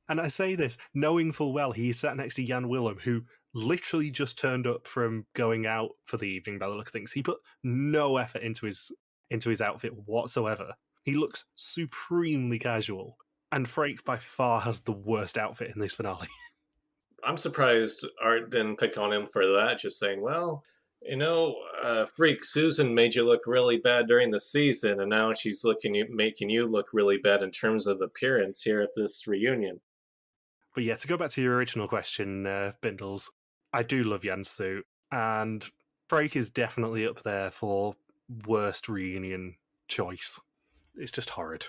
And I say this knowing full well he sat next to Jan Willem, who literally just turned up from going out for the evening by the look of things. He put no effort into his outfit whatsoever. He looks supremely casual. And Freek by far has the worst outfit in this finale. I'm surprised Art didn't pick on him for that, just saying, well, Freek, Susan made you look really bad during the season, and now she's making you look really bad in terms of appearance here at this reunion. But yeah, to go back to your original question, Bindles, I do love Jan's suit, and Freek is definitely up there for worst reunion choice. It's just horrid.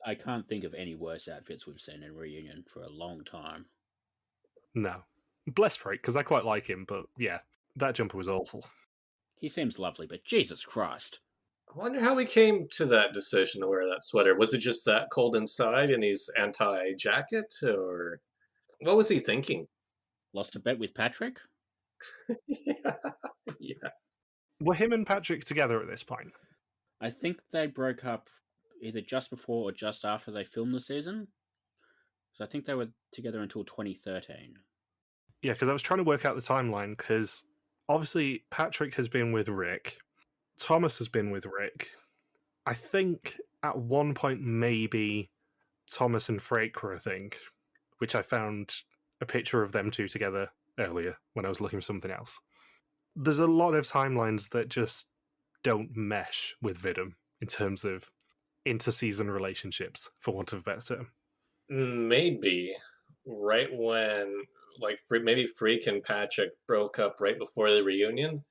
I can't think of any worse outfits we've seen in Reunion for a long time. No. Bless Freek, because I quite like him, but yeah, that jumper was awful. He seems lovely, but Jesus Christ. I wonder how he came to that decision to wear that sweater. Was it just that cold inside and he's anti-jacket, or what was he thinking? Lost a bet with Patrick? Yeah. Were him and Patrick together at this point? I think they broke up either just before or just after they filmed the season. So I think they were together until 2013. Yeah, because I was trying to work out the timeline, because obviously Patrick has been with Rick, Thomas has been with Rick. I think at one point maybe Thomas and Freek were a thing, which I found a picture of them two together earlier when I was looking for something else. There's a lot of timelines that just don't mesh with WIDM in terms of inter-season relationships, for want of a better term. Maybe right when, maybe Freek and Patrick broke up right before the reunion.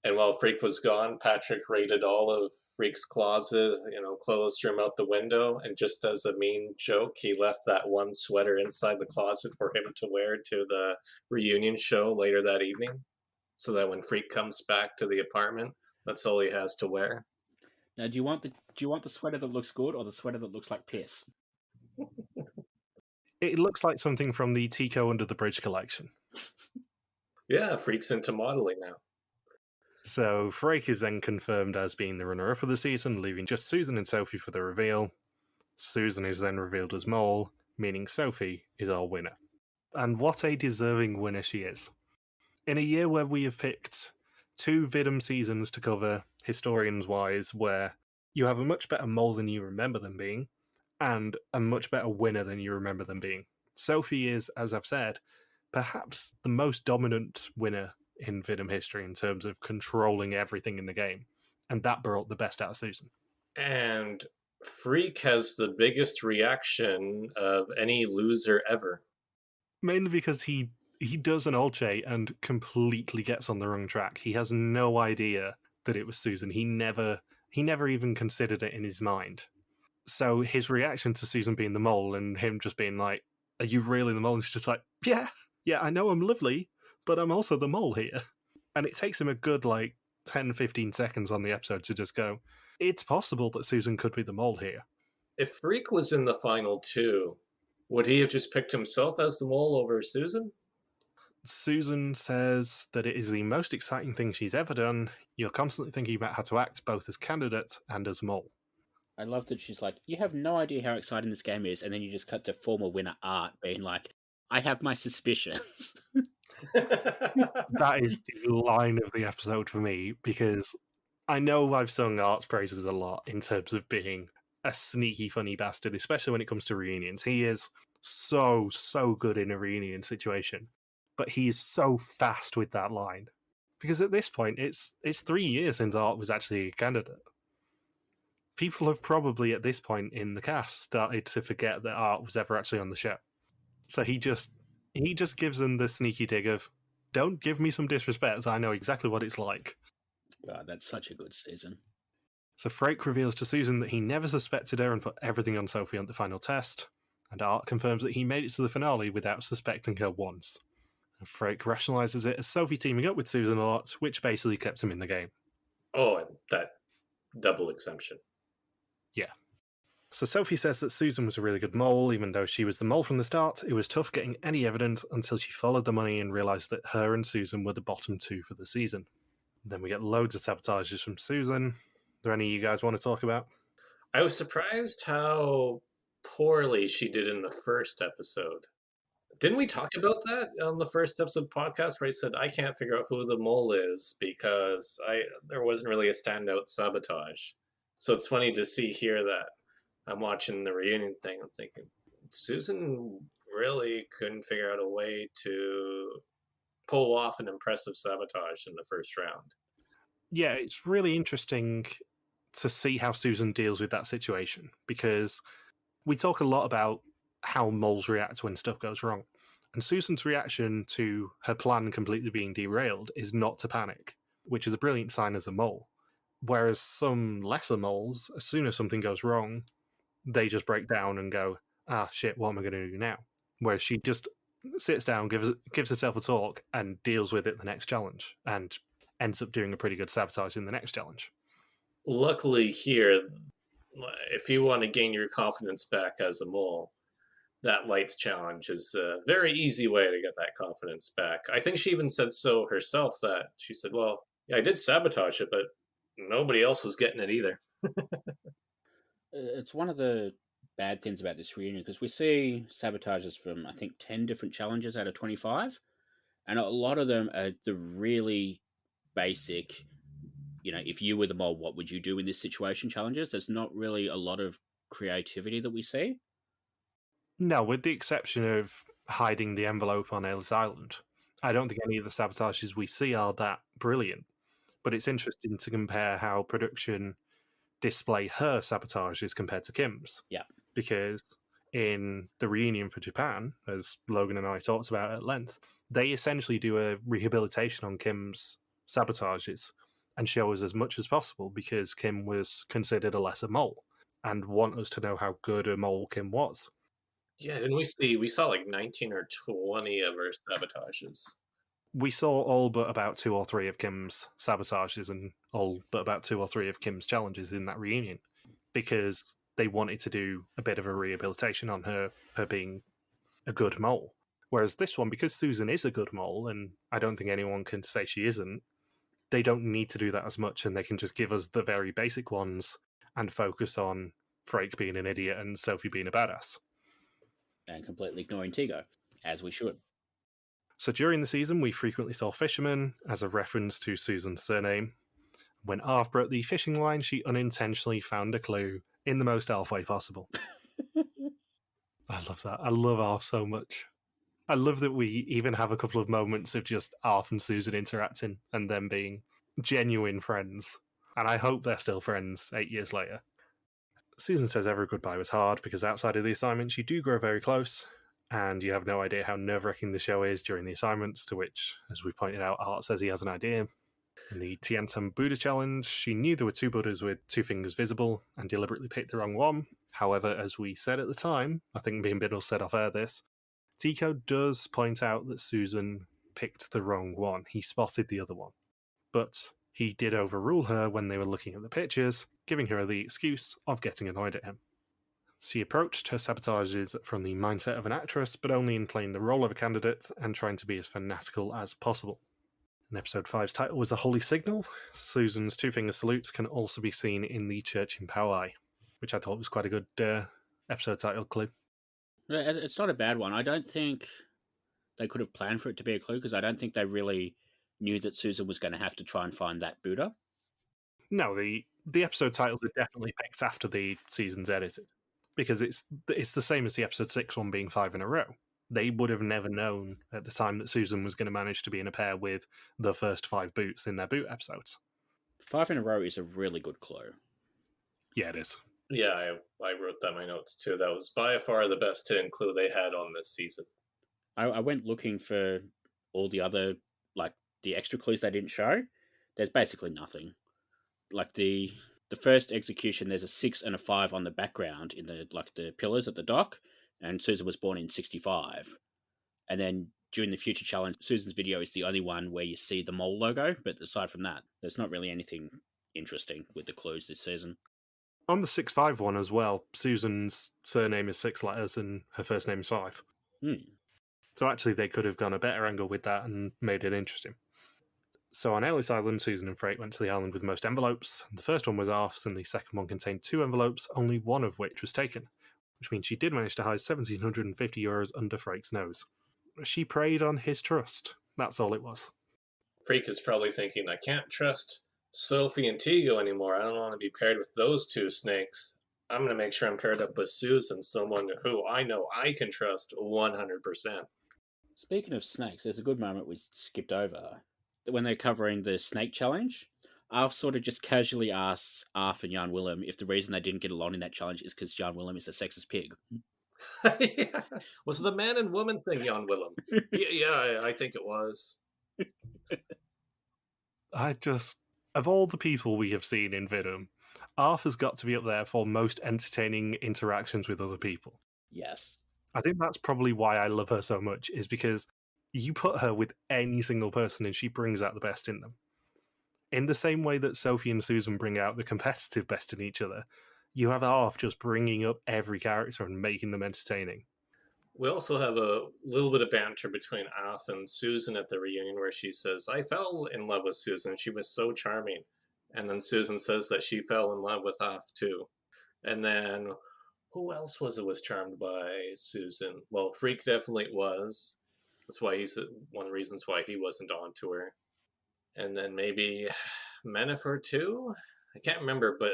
And while Freek was gone, Patrick raided all of Freek's closet, clothes, threw him out the window. And just as a mean joke, he left that one sweater inside the closet for him to wear to the reunion show later that evening. So that when Freek comes back to the apartment, that's all he has to wear. Now, do you want the sweater that looks good or the sweater that looks like piss? It looks like something from the Tygo Under the Bridge collection. Yeah, Freek's into modeling now. So Freek is then confirmed as being the runner-up of the season, leaving just Susan and Sofie for the reveal. Susan is then revealed as Mole, meaning Sofie is our winner. And what a deserving winner she is. In a year where we have picked 2 WIDM seasons to cover, historians-wise, where you have a much better Mole than you remember them being, and a much better winner than you remember them being. Sofie is, as I've said, perhaps the most dominant winner in WIDM history in terms of controlling everything in the game, and that brought the best out of Susan. And Freek has the biggest reaction of any loser ever. Mainly because he does an Olche and completely gets on the wrong track. He has no idea that it was Susan. He never even considered it in his mind. So his reaction to Susan being the Mole and him just being like, "Are you really the Mole?" And he's just like, yeah, I know I'm lovely, but I'm also the Mole here. And it takes him a good 10-15 seconds on the episode to just go, it's possible that Susan could be the Mole here. If Freek was in the final 2, would he have just picked himself as the Mole over Susan? Susan says that it is the most exciting thing she's ever done. You're constantly thinking about how to act both as candidate and as Mole. I love that she's like, you have no idea how exciting this game is, and then you just cut to former winner Art being like, I have my suspicions. That is the line of the episode for me, because I know I've sung Art's praises a lot in terms of being a sneaky, funny bastard, especially when it comes to reunions. He is so good in a reunion situation, but he is so fast with that line. Because at this point, it's 3 years since Art was actually a candidate. People have probably, at this point in the cast, started to forget that Art was ever actually on the show. So he just gives them the sneaky dig of, don't give me some disrespect, I know exactly what it's like. God, that's such a good season. So Freek reveals to Susan that he never suspected her and put everything on Sofie on the final test, and Art confirms that he made it to the finale without suspecting her once. And Freek rationalises it as Sofie teaming up with Susan a lot, which basically kept him in the game. Oh, and that double exemption. Yeah. So Sophie says that Susan was a really good mole, even though she was the mole from the start. It was tough getting any evidence until she followed the money and realised that her and Susan were the bottom two for the season. Then we get loads of sabotages from Susan. Are there any you guys want to talk about? I was surprised how poorly she did in the first episode. Didn't we talk about that on the first episode podcast where I said I can't figure out who the mole is because there wasn't really a standout sabotage. So it's funny to see here that I'm watching the reunion thing. I'm thinking Susan really couldn't figure out a way to pull off an impressive sabotage in the first round. Yeah, it's really interesting to see how Susan deals with that situation, because we talk a lot about how moles react when stuff goes wrong. And Susan's reaction to her plan completely being derailed is not to panic, which is a brilliant sign as a mole. Whereas some lesser moles, as soon as something goes wrong, they just break down and go, ah, shit, what am I going to do now? Whereas she just sits down, gives herself a talk, and deals with it the next challenge, and ends up doing a pretty good sabotage in the next challenge. Luckily here, if you want to gain your confidence back as a mole, that lights challenge is a very easy way to get that confidence back. I think she even said so herself, that she said, well, yeah, I did sabotage it, but nobody else was getting it either. It's one of the bad things about this reunion because we see sabotages from, I think, 10 different challenges out of 25. And a lot of them are the really basic, if you were the mole, what would you do in this situation challenges. There's not really a lot of creativity that we see. No, with the exception of hiding the envelope on Ellis Island, I don't think any of the sabotages we see are that brilliant. But it's interesting to compare how production display her sabotages compared to Kim's. Yeah. Because in the reunion for Japan, as Logan and I talked about at length, they essentially do a rehabilitation on Kim's sabotages and show us as much as possible, because Kim was considered a lesser mole, and want us to know how good a mole Kim was. Yeah, didn't we saw like 19 or 20 of her sabotages. We saw all but about 2 or 3 of Kim's sabotages and all but about 2 or 3 of Kim's challenges in that reunion, because they wanted to do a bit of a rehabilitation on her being a good mole. Whereas this one, because Susan is a good mole, and I don't think anyone can say she isn't, they don't need to do that as much, and they can just give us the very basic ones and focus on Freek being an idiot and Sophie being a badass. And completely ignoring Tygo, as we should. So during the season, we frequently saw fishermen as a reference to Susan's surname. When Arv broke the fishing line, she unintentionally found a clue in the most Arv way possible. I love that. I love Arv so much. I love that we even have a couple of moments of just Arv and Susan interacting and them being genuine friends. And I hope they're still friends 8 years later. Susan says every goodbye was hard because outside of the assignments, you do grow very close, and you have no idea how nerve-wracking the show is during the assignments, to which, as we pointed out, Art says he has an idea. In the Tiantan Buddha challenge, she knew there were 2 Buddhas with 2 fingers visible and deliberately picked the wrong one. However, as we said at the time, I think me and Bindles said off air this, Tico does point out that Susan picked the wrong one. He spotted the other one. But he did overrule her when they were looking at the pictures, giving her the excuse of getting annoyed at him. She approached her sabotages from the mindset of an actress, but only in playing the role of a candidate and trying to be as fanatical as possible. And episode 5's title was A Holy Signal. Susan's 2-finger salutes can also be seen in the church in Powai, which I thought was quite a good episode title clue. It's not a bad one. I don't think they could have planned for it to be a clue, because I don't think they really knew that Susan was going to have to try and find that Buddha. No, the episode titles are definitely picked after the season's edited, because it's the same as the episode 6 one being 5 in a row. They would have never known at the time that Susan was going to manage to be in a pair with the first 5 boots in their boot episodes. 5 in a row is a really good clue. Yeah, it is. Yeah, I wrote that in my notes too. That was by far the best hidden clue they had on this season. I went looking for all the other, the extra clues they didn't show. There's basically nothing. Like the first execution, there's a 6 and a 5 on the background in the pillars at the dock, and Susan was born in 65. And then during the future challenge, Susan's video is the only one where you see the mole logo, but aside from that, there's not really anything interesting with the clues this season. On the 6-5 one as well, Susan's surname is 6 letters and her first name is 5. So actually they could have gone a better angle with that and made it interesting. So on Ellis Island, Susan and Freek went to the island with the most envelopes. The first one was Arth's and the second one contained 2 envelopes, only one of which was taken, which means she did manage to hide €1,750 under Freek's nose. She preyed on his trust. That's all it was. Freek is probably thinking, I can't trust Sofie and Tygo anymore. I don't want to be paired with those 2 snakes. I'm going to make sure I'm paired up with Susan, someone who I know I can trust 100%. Speaking of snakes, there's a good moment we skipped over. When they're covering the snake challenge, Arf sort of just casually asks Arf and Jan Willem if the reason they didn't get along in that challenge is because Jan Willem is a sexist pig. Yeah. Was it the man and woman thing, Jan Willem? Yeah, I think it was. Of all the people we have seen in WIDM, Arf has got to be up there for most entertaining interactions with other people. Yes. I think that's probably why I love her so much, is because you put her with any single person and she brings out the best in them. In the same way that Sofie and Susan bring out the competitive best in each other, you have Arf just bringing up every character and making them entertaining. We also have a little bit of banter between Arf and Susan at the reunion where she says, I fell in love with Susan. She was so charming. And then Susan says that she fell in love with Arf too. And then who else was charmed by Susan? Well, Freek definitely was. That's why he's one of the reasons why he wasn't onto her. And then maybe Mennefer too? I can't remember, but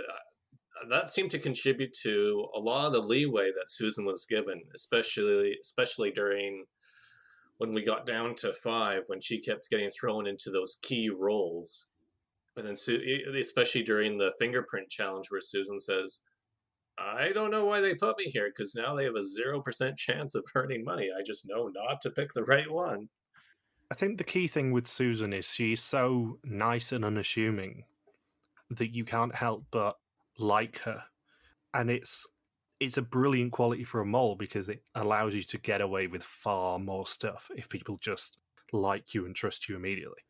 that seemed to contribute to a lot of the leeway that Susan was given, especially during when we got down to 5, when she kept getting thrown into those key roles. And then, especially during the fingerprint challenge, where Susan says, I don't know why they put me here, because now they have a 0% chance of earning money. I just know not to pick the right one. I think the key thing with Susan is she's so nice and unassuming that you can't help but like her. And it's a brilliant quality for a mole because it allows you to get away with far more stuff if people just like you and trust you immediately.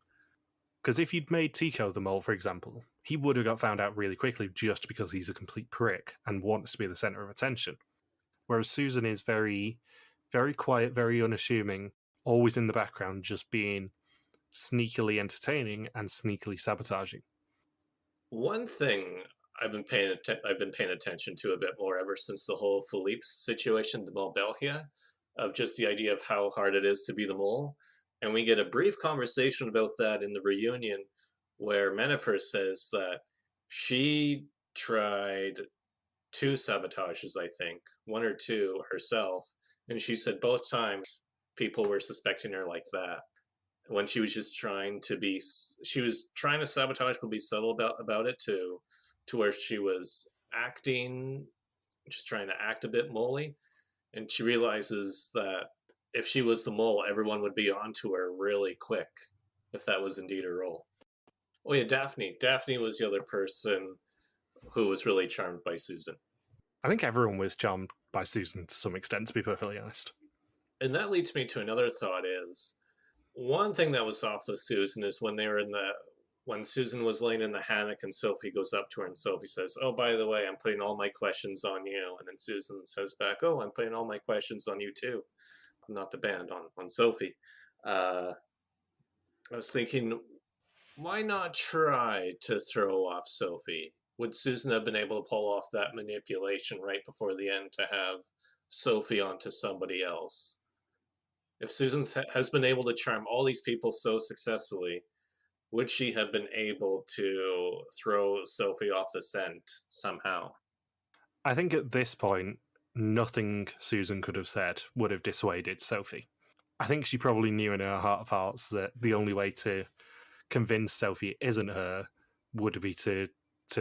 Because if you'd made Tico the mole, for example, he would have got found out really quickly just because he's a complete prick and wants to be the center of attention. Whereas Susan is very, very quiet, very unassuming, always in the background, just being sneakily entertaining and sneakily sabotaging. One thing I've been paying attention to a bit more ever since the whole Philippe situation, the Mole Belgia, of just the idea of how hard it is to be the mole. And we get a brief conversation about that in the reunion where Mennefer says that she tried 2 sabotages, I think, 1 or 2 herself, and she said both times people were suspecting her like that. When she was just trying to sabotage but be subtle about it to where she was acting, just trying to act a bit moley, and she realizes that if she was the mole, everyone would be onto her really quick if that was indeed her role. Oh yeah, Daphne. Daphne was the other person who was really charmed by Susan. I think everyone was charmed by Susan to some extent, to be perfectly honest. And that leads me to another thought is, one thing that was off with Susan is when Susan was laying in the hammock and Sofie goes up to her and Sofie says, oh, by the way, I'm putting all my questions on you. And then Susan says back, oh, I'm putting all my questions on you too. Not the band, on Sofie. I was thinking, why not try to throw off Sofie? Would Susan have been able to pull off that manipulation right before the end to have Sofie onto somebody else? If Susan has been able to charm all these people so successfully, would she have been able to throw Sofie off the scent somehow? I think at this point, nothing Susan could have said would have dissuaded Sofie. I think she probably knew in her heart of hearts that the only way to convince Sofie it isn't her would be to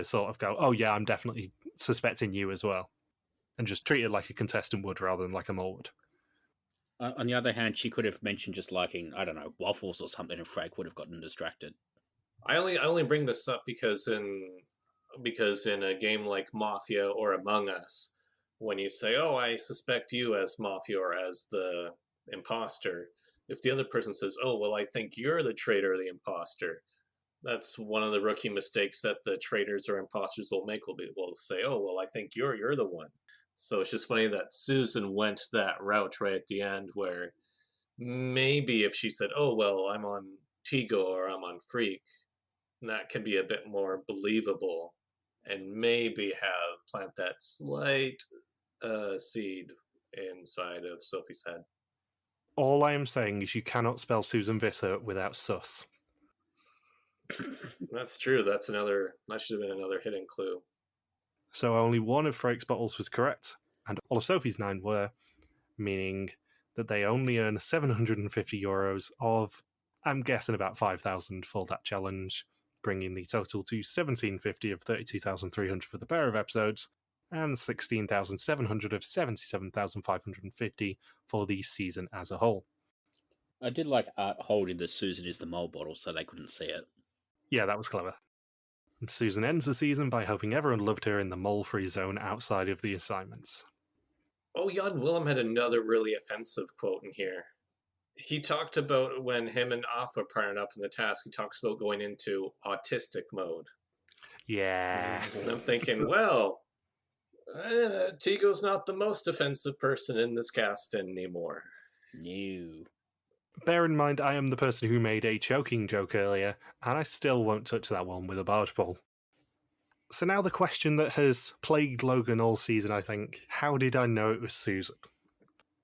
sort of go, oh yeah, I'm definitely suspecting you as well. And just treat it like a contestant would rather than like a mole would. On the other hand, she could have mentioned just liking, I don't know, waffles or something, and Freek would have gotten distracted. I only bring this up because in a game like Mafia or Among Us, when you say, oh, I suspect you as Mafia or as the imposter, if the other person says, oh, well, I think you're the traitor or the imposter, That's one of the rookie mistakes that the traitors or imposters will make. Will say, "Oh, well, I think you're the one." So it's just funny that Susan went that route right at the end, where maybe if she said, "Oh, well, I'm on Tygo or I'm on Freek," that can be a bit more believable, and maybe have plant that slight seed inside of Sophie's head. All I am saying is you cannot spell Susan Visser without sus. That's true. That should have been another hidden clue. So only one of Freek's bottles was correct, and all of Sophie's 9 were, meaning that they only earn €750 of, I'm guessing, about 5,000 for that challenge, bringing the total to 1,750 of 32,300 for the pair of episodes, and 16,700 of 77,550 for the season as a whole. I did like Art holding the Susan is the mole bottle so they couldn't see it. Yeah, that was clever. And Susan ends the season by hoping everyone loved her in the mole-free zone outside of the assignments. Oh, Jan Willem had another really offensive quote in here. He talked about when him and Off were partnered up in the task, he talks about going into autistic mode. Yeah. And I'm thinking, well, Tigo's not the most offensive person in this cast anymore. No. Bear in mind, I am the person who made a choking joke earlier, and I still won't touch that one with a barge pole. So now the question that has plagued Logan all season, I think, how did I know it was Susan?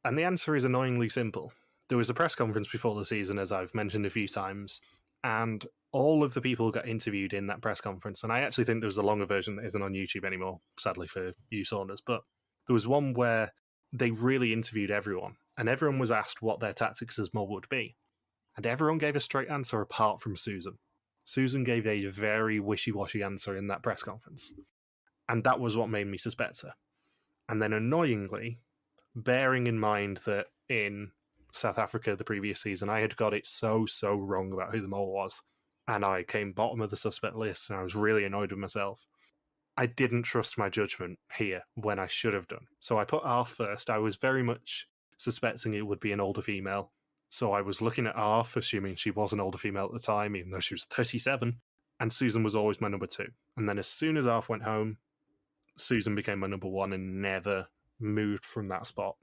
And the answer is annoyingly simple. There was a press conference before the season, as I've mentioned a few times, and all of the people got interviewed in that press conference, and I actually think there was a longer version that isn't on YouTube anymore, sadly for you Saunders, but there was one where they really interviewed everyone, and everyone was asked what their tactics as mole would be. And everyone gave a straight answer apart from Susan. Susan gave a very wishy-washy answer in that press conference. And that was what made me suspect her. And then annoyingly, bearing in mind that in South Africa the previous season, I had got it so wrong about who the mole was, and I came bottom of the suspect list, and I was really annoyed with myself. I didn't trust my judgment here when I should have done. So I put Arf first. I was very much suspecting it would be an older female. So I was looking at Arf, assuming she was an older female at the time, even though she was 37. And Susan was always my number 2. And then as soon as Arf went home, Susan became my number 1 and never moved from that spot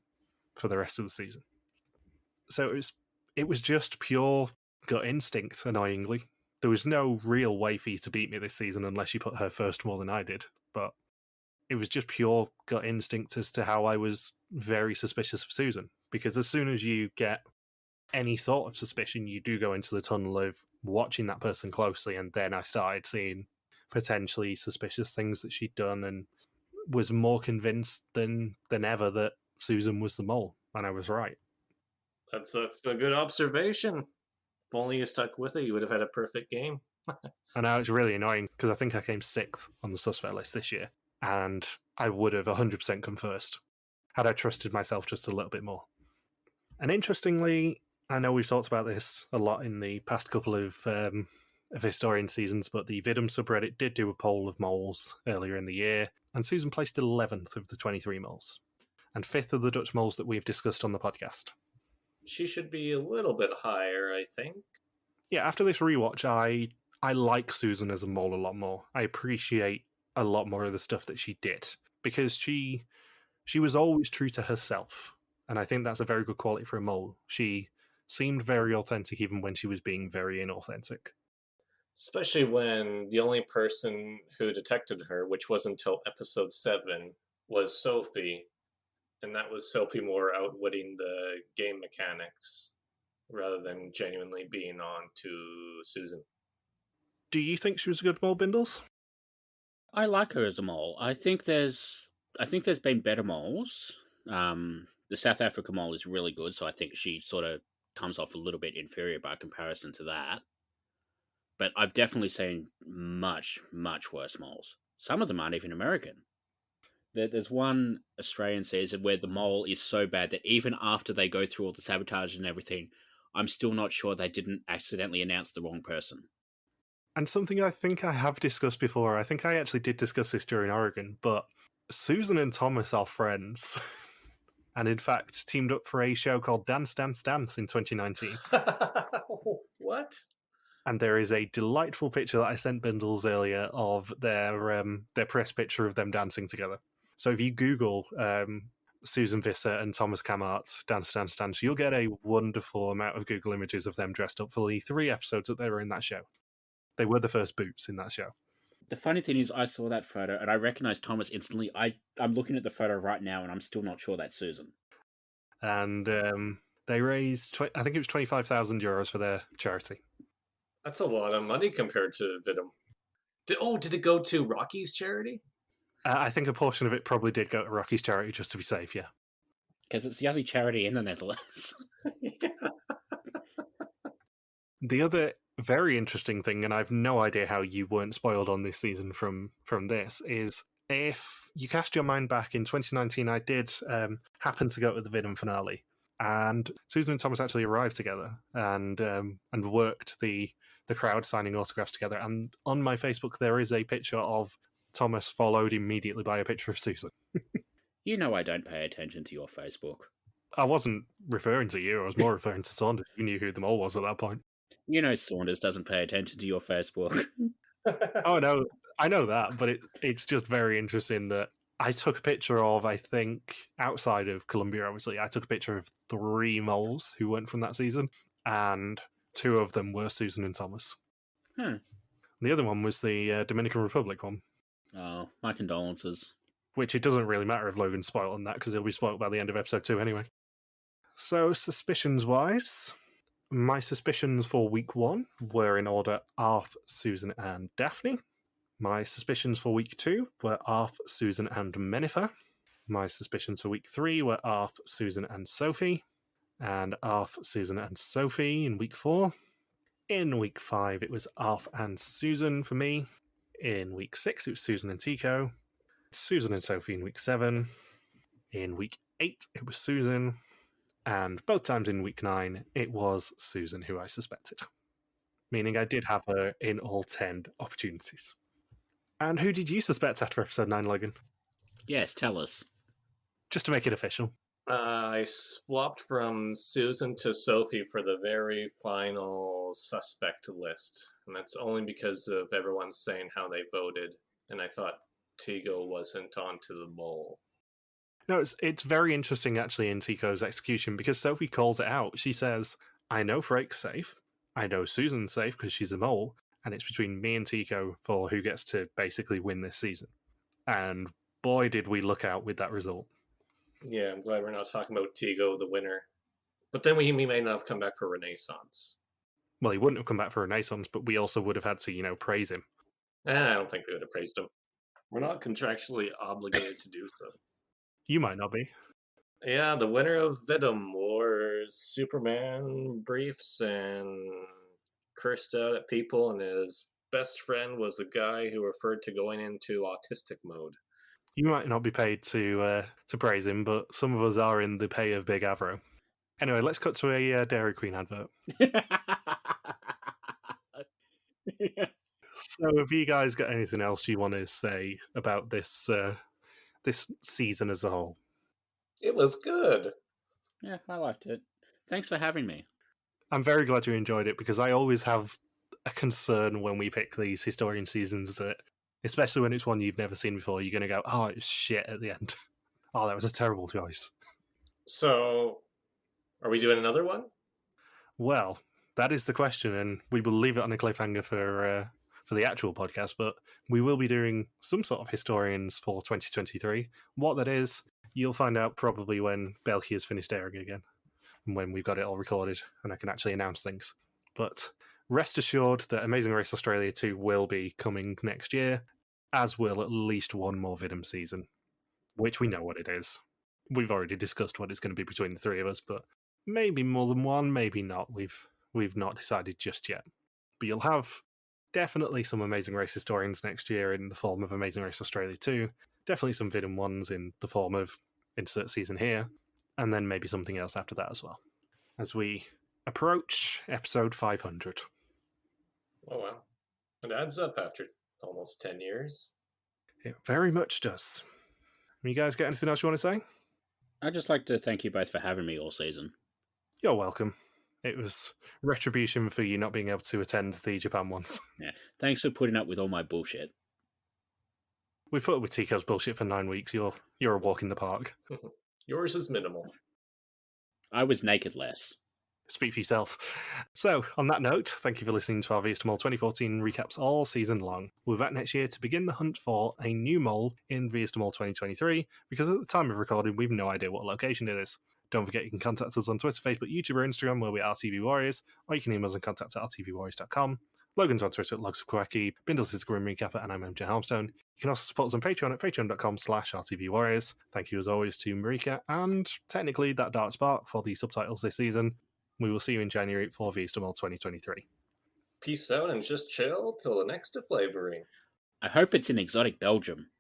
for the rest of the season. So it was just pure gut instinct, annoyingly. There was no real way for you to beat me this season unless you put her first more than I did. But it was just pure gut instinct as to how I was very suspicious of Susan. Because as soon as you get any sort of suspicion, you do go into the tunnel of watching that person closely, and then I started seeing potentially suspicious things that she'd done and was more convinced than ever that Susan was the mole, and I was right. That's a good observation. If only you stuck with it, you would have had a perfect game. And now it's really annoying because I think I came 6th on the suspect list this year, and I would have 100% come first had I trusted myself just a little bit more. And interestingly, I know we've talked about this a lot in the past couple of Historian seasons, but the WIDM subreddit did do a poll of moles earlier in the year, and Susan placed 11th of the 23 moles, and 5th of the Dutch moles that we've discussed on the podcast. She should be a little bit higher, I think. Yeah, after this rewatch, I like Susan as a mole a lot more. I appreciate a lot more of the stuff that she did, because she was always true to herself, and I think that's a very good quality for a mole. She seemed very authentic even when she was being very inauthentic. Especially when the only person who detected her, which wasn't until episode 7, was Sophie. And that was Sophie more outwitting the game mechanics rather than genuinely being on to Susan. Do you think she was a good mole, Bindles? I like her as a mole. I think there's been better moles. The South Africa mole is really good, so I think she sort of comes off a little bit inferior by comparison to that. But I've definitely seen much worse moles. Some of them aren't even American. There's one Australian season where the mole is so bad that even after they go through all the sabotage and everything, I'm still not sure they didn't accidentally announce the wrong person. And something I think I have discussed before, I think I actually did discuss this during Oregon, but Susan and Thomas are friends. And in fact, teamed up for a show called Dance Dance Dance in 2019. What? And there is a delightful picture that I sent Bindles earlier of their press picture of them dancing together. So if you Google Susan Visser and Thomas Kamart Dance, Dance, Dance, you'll get a wonderful amount of Google images of them dressed up for the 3 episodes that they were in that show. They were the first boots in that show. The funny thing is, I saw that photo and I recognized Thomas instantly. I'm looking at the photo right now and I'm still not sure that's Susan. And they raised, I think it was €25,000 for their charity. That's a lot of money compared to WIDM. Did it go to Rocky's charity? I think a portion of it probably did go to Rocky's charity just to be safe, yeah. Because it's the only charity in the Netherlands. Yeah. The other very interesting thing, and I've no idea how you weren't spoiled on this season from this, is if you cast your mind back in 2019, I did happen to go to the WIDM finale, and Susan and Thomas actually arrived together and worked the crowd signing autographs together. And on my Facebook, there is a picture of Thomas followed immediately by a picture of Susan. You know I don't pay attention to your Facebook. I wasn't referring to you. I was more referring to Saunders. You knew who them all was at that point. You know Saunders doesn't pay attention to your Facebook. Oh, no, I know that, but it's just very interesting that I took a picture of, I think, outside of Colombia, obviously, I took a picture of 3 moles who went from that season, and 2 of them were Susan and Thomas. The other one was the Dominican Republic one. Oh, my condolences. Which it doesn't really matter if Logan's spoiled on that, because he'll be spoiled by the end of episode 2 anyway. So, suspicions-wise, my suspicions for week 1 were in order Arf, Susan, and Daphne. My suspicions for week 2 were Arf, Susan, and Menifer. My suspicions for week 3 were Arf, Susan, and Sofie. And Arf, Susan, and Sofie in week 4. In week 5, it was Arf and Susan for me. In week 6, it was Susan and Tico. Susan and Sofie in week 7. In week 8, it was Susan. And both times in week 9, it was Susan who I suspected. Meaning I did have her in all 10 opportunities. And who did you suspect after episode 9, Logan? Yes, tell us. Just to make it official. I flopped from Susan to Sofie for the very final suspect list. And that's only because of everyone saying how they voted. And I thought Tygo wasn't onto the mole. No, it's very interesting, actually, in Tico's execution, because Sofie calls it out. She says, I know Freek's safe. I know Susan's safe because she's a mole. And it's between me and Tico for who gets to basically win this season. And boy, did we look out with that result. Yeah, I'm glad we're not talking about Tygo, the winner. But then we may not have come back for Renaissance. Well, he wouldn't have come back for Renaissance, but we also would have had to, praise him. I don't think we would have praised him. We're not contractually obligated to do so. You might not be. Yeah, the winner of WIDM wore Superman briefs and cursed out at people, and his best friend was a guy who referred to going into autistic mode. You might not be paid to praise him, but some of us are in the pay of Big Avro. Anyway, let's cut to a Dairy Queen advert. So, have you guys got anything else you want to say about this this season as a whole? It was good. Yeah, I liked it. Thanks for having me. I'm very glad you enjoyed it, because I always have a concern when we pick these historian seasons that, especially when it's one you've never seen before, you're going to go, oh, it's shit at the end. Oh, that was a terrible choice. So, are we doing another one? Well, that is the question, and we will leave it on a cliffhanger for the actual podcast, but we will be doing some sort of historians for 2023. What that is, you'll find out probably when Belky has finished airing again, and when we've got it all recorded, and I can actually announce things. But rest assured that Amazing Race Australia 2 will be coming next year, as will at least one more WIDM season, which we know what it is. We've already discussed what it's going to be between the 3 of us, but maybe more than one, maybe not. We've not decided just yet. But you'll have definitely some Amazing Race historians next year in the form of Amazing Race Australia 2, definitely some WIDM ones in the form of insert season here, and then maybe something else after that as well, as we approach episode 500. Oh, wow. It adds up after almost 10 years. It very much does. You guys got anything else you want to say? I'd just like to thank you both for having me all season. You're welcome. It was retribution for you not being able to attend the Japan ones. Yeah. Thanks for putting up with all my bullshit. We've put up with Tico's bullshit for 9 weeks. You're a walk in the park. Yours is minimal. I was naked less. Speak for yourself. So, on that note, thank you for listening to our VS Mole 2014 recaps all season long. We're back next year to begin the hunt for a new mole in VS Mole 2023, because at the time of recording, we've no idea what location it is. Don't forget you can contact us on Twitter, Facebook, YouTube, or Instagram, where we are TV Warriors, or you can email us on contact@rtvwarriors.com. Logan's on Twitter at Logsofquirky, Bindles is Grim Recapper, and I'm MJ Harmstone. You can also support us on Patreon at patreon.com/rtvwarriors. Thank you as always to Marika and technically that Dark Spark for the subtitles this season. We will see you in January for VSTML 2023. Peace out and just chill till the next flavoring. I hope it's in exotic Belgium.